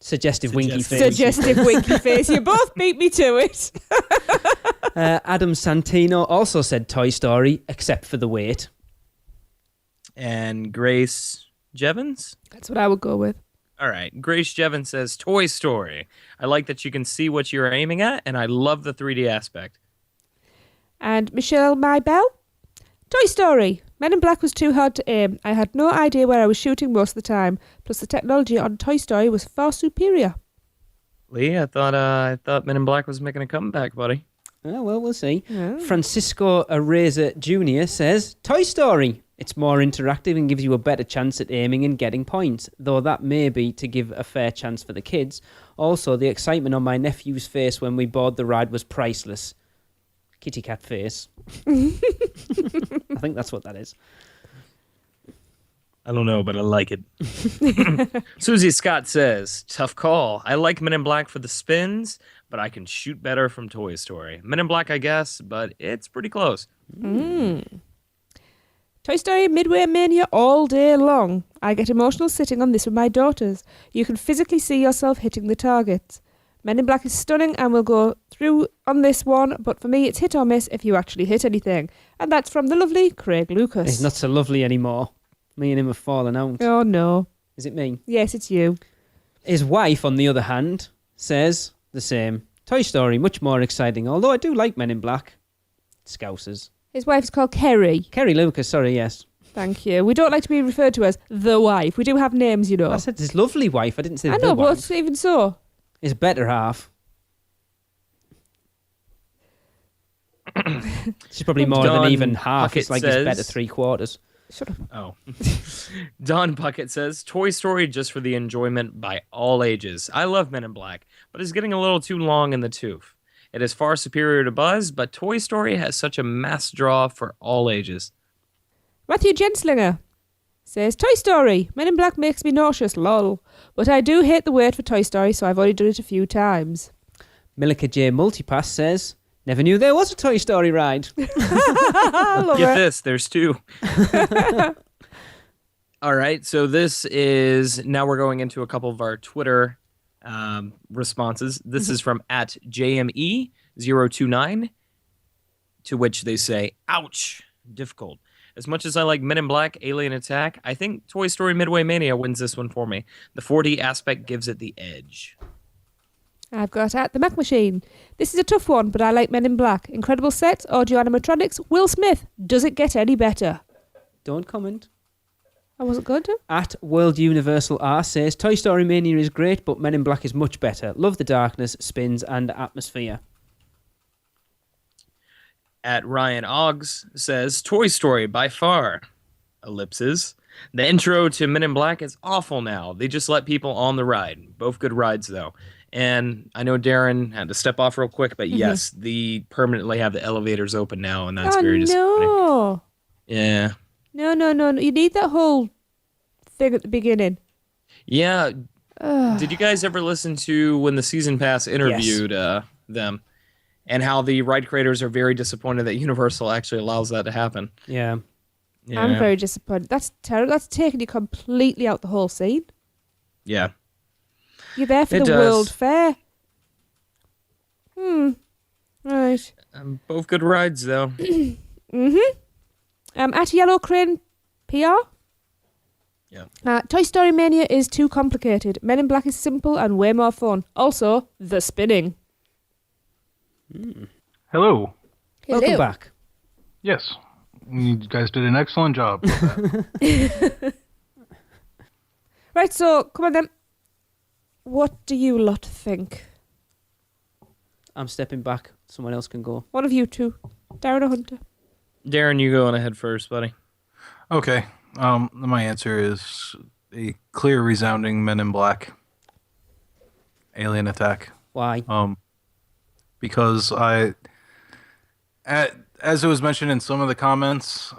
Suggestive winky face. Suggestive winky face. You both beat me to it. Adam Santino also said Toy Story, except for the wait. And Grace Jevons? That's what I would go with. All right. Grace Jevons says Toy Story. I like that you can see what you're aiming at, and I love the 3D aspect. And Michelle Maybell? Toy Story. Men in Black was too hard to aim. I had no idea where I was shooting most of the time. Plus, the technology on Toy Story was far superior. Lee, I thought Men in Black was making a comeback, buddy. Oh, well, we'll see. Oh. Francisco Areza Jr. says, Toy Story. It's more interactive and gives you a better chance at aiming and getting points, though that may be to give a fair chance for the kids. Also, the excitement on my nephew's face when we board the ride was priceless. Kitty cat face. I think that's what that is. I don't know, but I like it. Susie Scott says, tough call. I like Men in Black for the spins, but I can shoot better from Toy Story. Men in Black, I guess, but it's pretty close. Toy Story Midway Mania all day long. I get emotional sitting on this with my daughters. You can physically see yourself hitting the targets. Men in Black is stunning and we'll go through on this one, but for me it's hit or miss if you actually hit anything. And that's from the lovely Craig Lucas. He's not so lovely anymore. Me and him have fallen out. Oh no. Is it me? Yes, it's you. His wife, on the other hand, says the same. Toy Story, much more exciting, although I do like Men in Black. Scousers. His wife is called Kerry. Kerry Lucas, sorry, yes. Thank you. We don't like to be referred to as the wife. We do have names, you know. I said his lovely wife. I didn't say I the know, wife. but even so. His better half. She's probably more than even half. Puckett It's like says, his better 3/4. Shut up. Oh. Don Puckett says, Toy Story just for the enjoyment by all ages. I love Men in Black, but it's getting a little too long in the tooth. It is far superior to Buzz, but Toy Story has such a mass draw for all ages. Matthew Genslinger says, Toy Story. Men in Black makes me nauseous, lol. But I do hate the wait for Toy Story, so I've already done it a few times. Milika J. Multipass says, never knew there was a Toy Story ride. Get this, there's two. All right, so this is, now we're going into a couple of our Twitter responses. This is from at JME029, to which they say, ouch, difficult. As much as I like Men in Black, Alien Attack, I think Toy Story Midway Mania wins this one for me. The 4D aspect gives it the edge. I've got at the Mac Machine. This is a tough one, but I like Men in Black. Incredible sets, audio animatronics, Will Smith. Does it get any better? Don't comment. I wasn't going to. At World Universal R says, Toy Story Mania is great, but Men in Black is much better. Love the darkness, spins, and atmosphere. At Ryan Oggs says, Toy Story by far. Ellipses. The intro to Men in Black is awful now. They just let people on the ride. Both good rides, though. And I know Darren had to step off real quick, but yes, they permanently have the elevators open now, and that's very disappointing. No. Yeah. No. You need that whole thing at the beginning. Yeah. Did you guys ever listen to when the Season Pass interviewed them? And how the ride creators are very disappointed that Universal actually allows that to happen. Yeah. I'm very disappointed. That's terrible. That's taking you completely out the whole scene. Yeah. You're there for the World Fair. Right. Both good rides, though. At Yellow Crane PR. Yeah. Toy Story Mania is too complicated. Men in Black is simple and way more fun. Also, the spinning. Hello. Welcome back. Yes. You guys did an excellent job with that. Right, so, come on then. What do you lot think? I'm stepping back. Someone else can go. One of you two. Darren or Hunter? Darren, you go on ahead first, buddy. Okay. My answer is a clear, resounding Men in Black. Alien Attack. Why? Because as it was mentioned in some of the comments,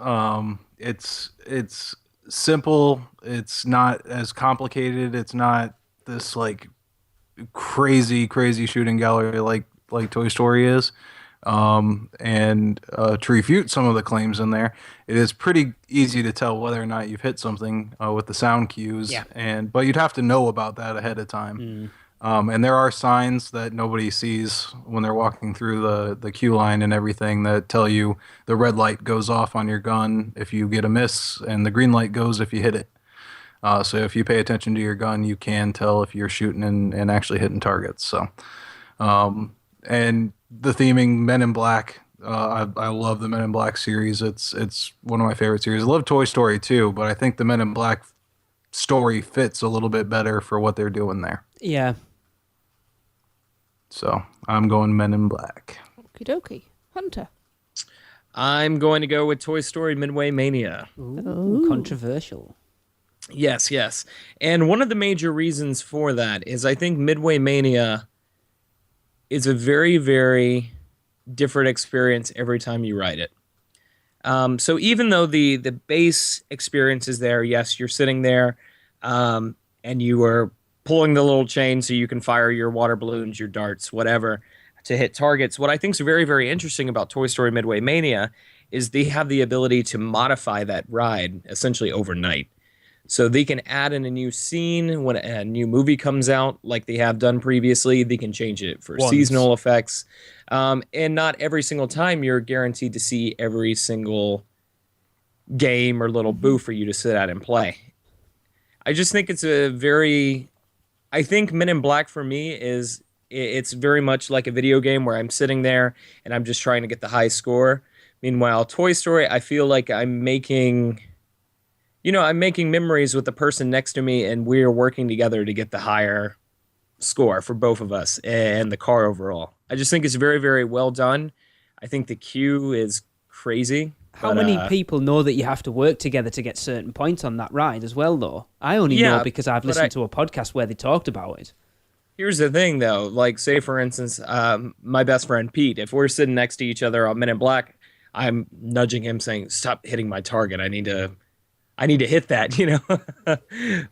it's simple. It's not as complicated. It's not this like crazy shooting gallery like Toy Story is. And to refute some of the claims in there, it is pretty easy to tell whether or not you've hit something with the sound cues. Yeah. But you'd have to know about that ahead of time. And there are signs that nobody sees when they're walking through the queue line and everything that tell you the red light goes off on your gun if you get a miss, and the green light goes if you hit it. So if you pay attention to your gun, you can tell if you're shooting and actually hitting targets. So, and the theming, Men in Black, I love the Men in Black series. It's one of my favorite series. I love Toy Story too, but I think the Men in Black story fits a little bit better for what they're doing there. Yeah. So I'm going Men in Black. Okie dokie. Hunter? I'm going to go with Toy Story Midway Mania. Ooh, controversial. Yes. And one of the major reasons for that is I think Midway Mania is a very, very different experience every time you ride it. So even though the base experience is there, yes, you're sitting there and you are pulling the little chain so you can fire your water balloons, your darts, whatever, to hit targets. What I think is very, very interesting about Toy Story Midway Mania is they have the ability to modify that ride essentially overnight. So they can add in a new scene when a new movie comes out, like they have done previously. They can change it for seasonal effects. And not every single time you're guaranteed to see every single game or little booth for you to sit at and play. I just think it's I think Men in Black for me it's very much like a video game where I'm sitting there and I'm just trying to get the high score. Meanwhile, Toy Story, I feel like I'm making memories with the person next to me, and we're working together to get the higher score for both of us and the car overall. I just think it's very, very well done. I think the queue is crazy. How many people know that you have to work together to get certain points on that ride as well, though? I only know because I've listened to a podcast where they talked about it. Here's the thing, though. Like, say, for instance, my best friend Pete, if we're sitting next to each other on Men in Black, I'm nudging him saying, stop hitting my target. I need to hit that, you know?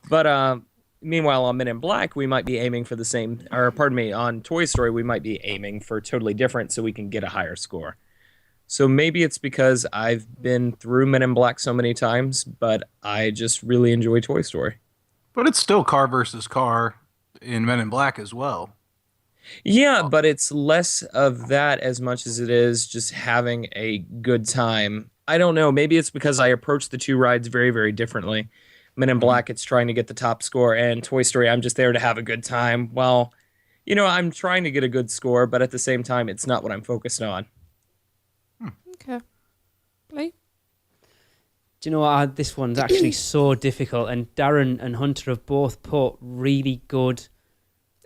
But meanwhile, on Men in Black, we might be aiming for the same, or pardon me, on Toy Story, we might be aiming for totally different so we can get a higher score. So maybe it's because I've been through Men in Black so many times, but I just really enjoy Toy Story. But it's still car versus car in Men in Black as well. Yeah, but it's less of that as much as it is just having a good time. I don't know. Maybe it's because I approach the two rides very, very differently. Men in Black, it's trying to get the top score, and Toy Story, I'm just there to have a good time. Well, you know, I'm trying to get a good score, but at the same time, it's not what I'm focused on. Okay. Lee? Do you know what? This one's actually so difficult, and Darren and Hunter have both put really good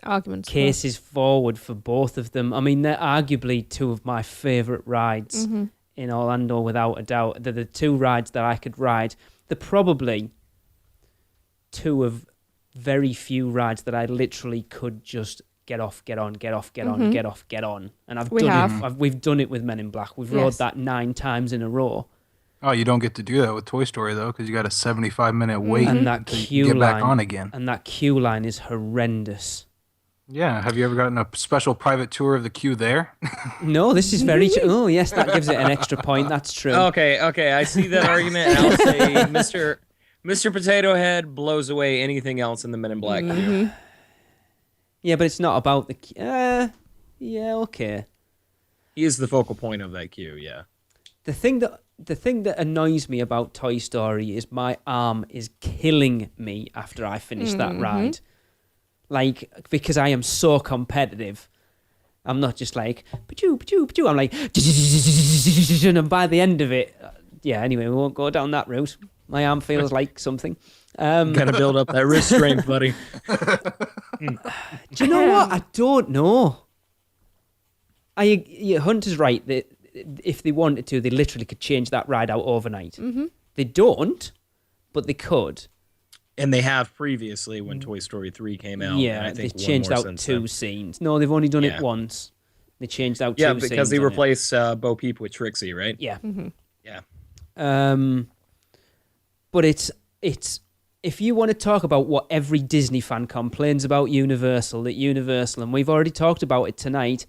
arguments cases forward for both of them. I mean, they're arguably two of my favourite rides in Orlando, without a doubt. They're the two rides that I could ride. They're probably two of very few rides that I literally could just get off, get on, get off, get on, get off, get on. And we've done it with Men in Black. We've rode that 9 times in a row. Oh, you don't get to do that with Toy Story, though, because you got a 75-minute wait and that queue get line, back on again. And that queue line is horrendous. Yeah, have you ever gotten a special private tour of the queue there? No, this is very... Oh, yes, that gives it an extra point. That's true. Okay, I see that argument, and I'll say Mr. Potato Head blows away anything else in the Men in Black queue. Yeah, but it's not about the... yeah, okay. He is the focal point of that queue, yeah. The thing that annoys me about Toy Story is my arm is killing me after I finish that ride. Like, because I am so competitive. I'm not just like, pa-choo, pa-choo, pa-choo. I'm like, and by the end of it, anyway, we won't go down that route. My arm feels like something. Gotta build up that wrist strength, buddy. Do you know what? I don't know. Hunter's right that if they wanted to, they literally could change that ride out overnight. They don't, but they could. And they have previously when Toy Story 3 came out. Yeah, I think they changed out 2 scenes. No, they've only done it once. They changed out 2 scenes. Yeah, because they replaced Bo Peep with Trixie, right? Yeah. Yeah. But it's if you want to talk about what every Disney fan complains about Universal, and we've already talked about it tonight,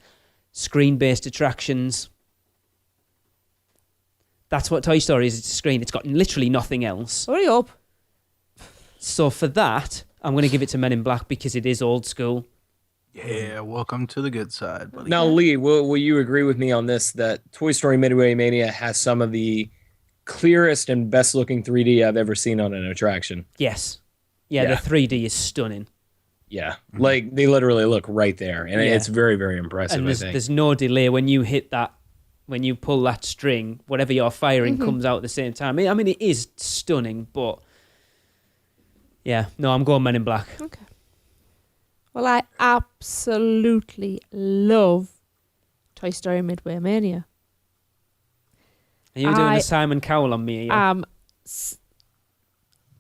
screen-based attractions. That's what Toy Story is. It's a screen. It's got literally nothing else. Hurry up. So for that, I'm going to give it to Men in Black because it is old school. Yeah, welcome to the good side, buddy. Now, Lee, will you agree with me on this, that Toy Story Midway Mania has some of the clearest and best-looking 3D I've ever seen on an attraction? Yes. Yeah, the 3D is stunning. Yeah, like they literally look right there, and it's very, very impressive, and I think. There's no delay when you hit that, when you pull that string, whatever you're firing comes out at the same time. I mean, it is stunning, but... Yeah, no, I'm going Men in Black. Okay. Well, I absolutely love Toy Story Midway Mania. Are you doing the Simon Cowell on me?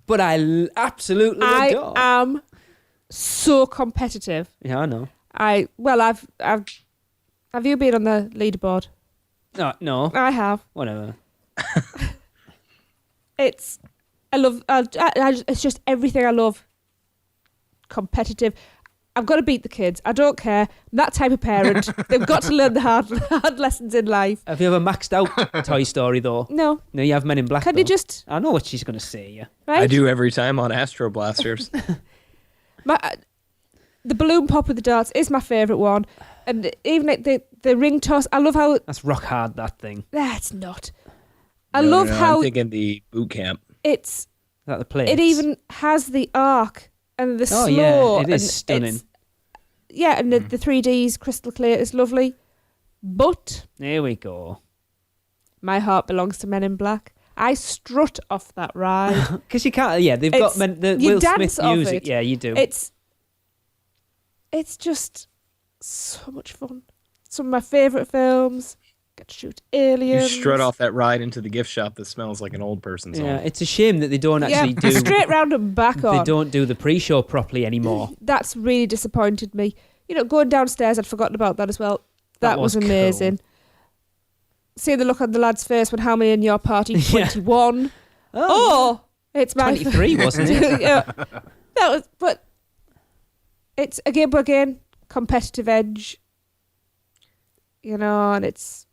But I absolutely adore. I am so competitive. Yeah, I know. Have you been on the leaderboard? No. I have. Whatever. It's just everything I love. Competitive. I've got to beat the kids. I don't care. I'm that type of parent. They've got to learn the hard lessons in life. Have you ever maxed out Toy Story, though? No. No, you have Men in Black, Can though. you just... I know what she's going to say, yeah. Right? I do every time on Astro Blasters. The balloon pop with the darts is my favourite one. And even like the ring toss, I love how... That's rock hard, that thing. That's not. I love how... I'm thinking the boot camp. It's... Is that the plates? It even has the arc and the slow. Yeah, it is and stunning. Yeah, and the 3D's crystal clear is lovely. But... There we go. My heart belongs to Men in Black. I strut off that ride. Because you can't... Yeah, they've got the you Will dance Smith off music. it. Yeah, you do. It's just so much fun. Some of my favourite films. Get to shoot aliens. You strut off that ride into the gift shop that smells like an old person's home. Yeah, it's a shame that they don't actually do... straight round and back on. They don't do the pre-show properly anymore. That's really disappointed me. You know, going downstairs, I'd forgotten about that as well. That was amazing. Cool. See the look on the lad's face when how many in your party? 21. Yeah. Oh, it's my 23, wasn't it? Yeah. That was, but it's again competitive edge. You know, and it's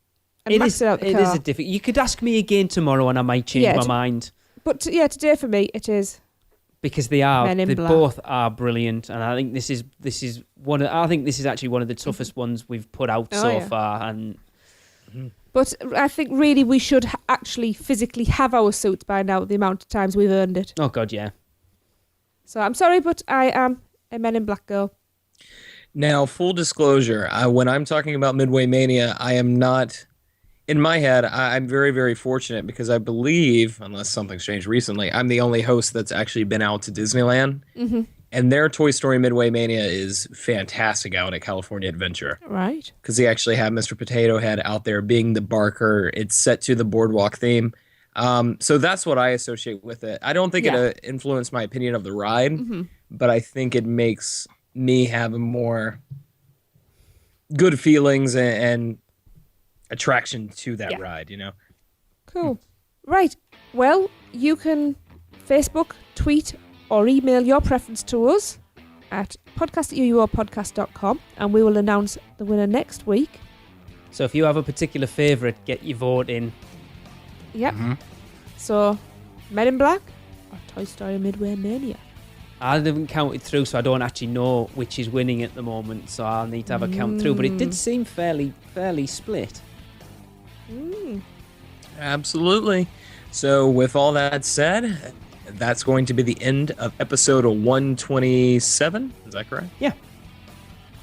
It is a difficult. You could ask me again tomorrow, and I might change my mind. But today for me, it is because they are. Men in they Black. both are brilliant, and I think this is one. I think this is actually one of the toughest ones we've put out so far. And but I think really we should actually physically have our suits by now. The amount of times we've earned it. Oh God, yeah. So I'm sorry, but I am a Men in Black girl. Now, full disclosure, when I'm talking about Midway Mania, I am not, in my head, I'm very, very fortunate because I believe, unless something's changed recently, I'm the only host that's actually been out to Disneyland. Mm-hmm. And their Toy Story Midway Mania is fantastic out at California Adventure. Right. Because they actually have Mr. Potato Head out there being the barker. It's set to the boardwalk theme. So that's what I associate with it. I don't think it influenced my opinion of the ride, but I think it makes me have a more good feelings and attraction to that ride, you know? Cool. Right. Well, you can Facebook, tweet, or email your preference to us at podcast@uuopodcast.com, and we will announce the winner next week. So if you have a particular favourite, get your vote in. Yep. So, Men in Black or Toy Story Midway Mania? I haven't counted through, so I don't actually know which is winning at the moment, so I'll need to have a count through. But it did seem fairly split. Absolutely. So with all that said, that's going to be the end of episode 127. Is that correct? Yeah.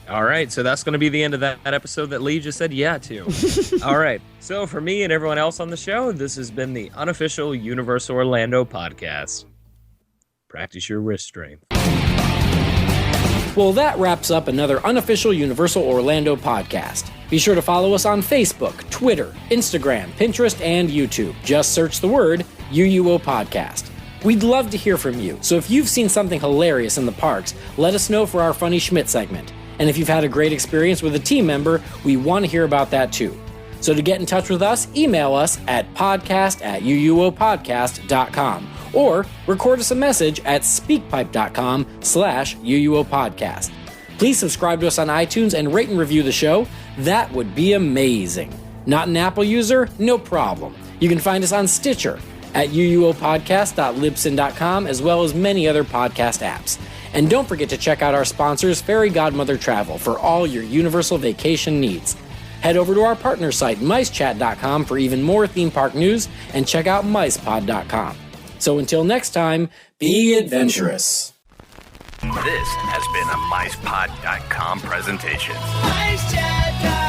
All right, so that's going to be the end of that episode that Lee just said yeah to. All right, so for me and everyone else on the show, this has been the unofficial Universal Orlando podcast. Practice your wrist strength. Well, that wraps up another unofficial Universal Orlando podcast. Be sure to follow us on Facebook, Twitter, Instagram, Pinterest, and YouTube. Just search the word UUO Podcast. We'd love to hear from you, so if you've seen something hilarious in the parks, let us know for our Funny Schmidt segment. And if you've had a great experience with a team member, we want to hear about that too. So to get in touch with us, email us at podcast@uuopodcast.com or record us a message at speakpipe.com/uuopodcast. Please subscribe to us on iTunes and rate and review the show. That would be amazing. Not an Apple user? No problem. You can find us on Stitcher, at uuopodcast.libsyn.com, as well as many other podcast apps. And don't forget to check out our sponsors, Fairy Godmother Travel, for all your Universal vacation needs. Head over to our partner site, micechat.com, for even more theme park news, and check out micepod.com. So until next time, be adventurous. This has been a micepod.com presentation. MiceChat.com.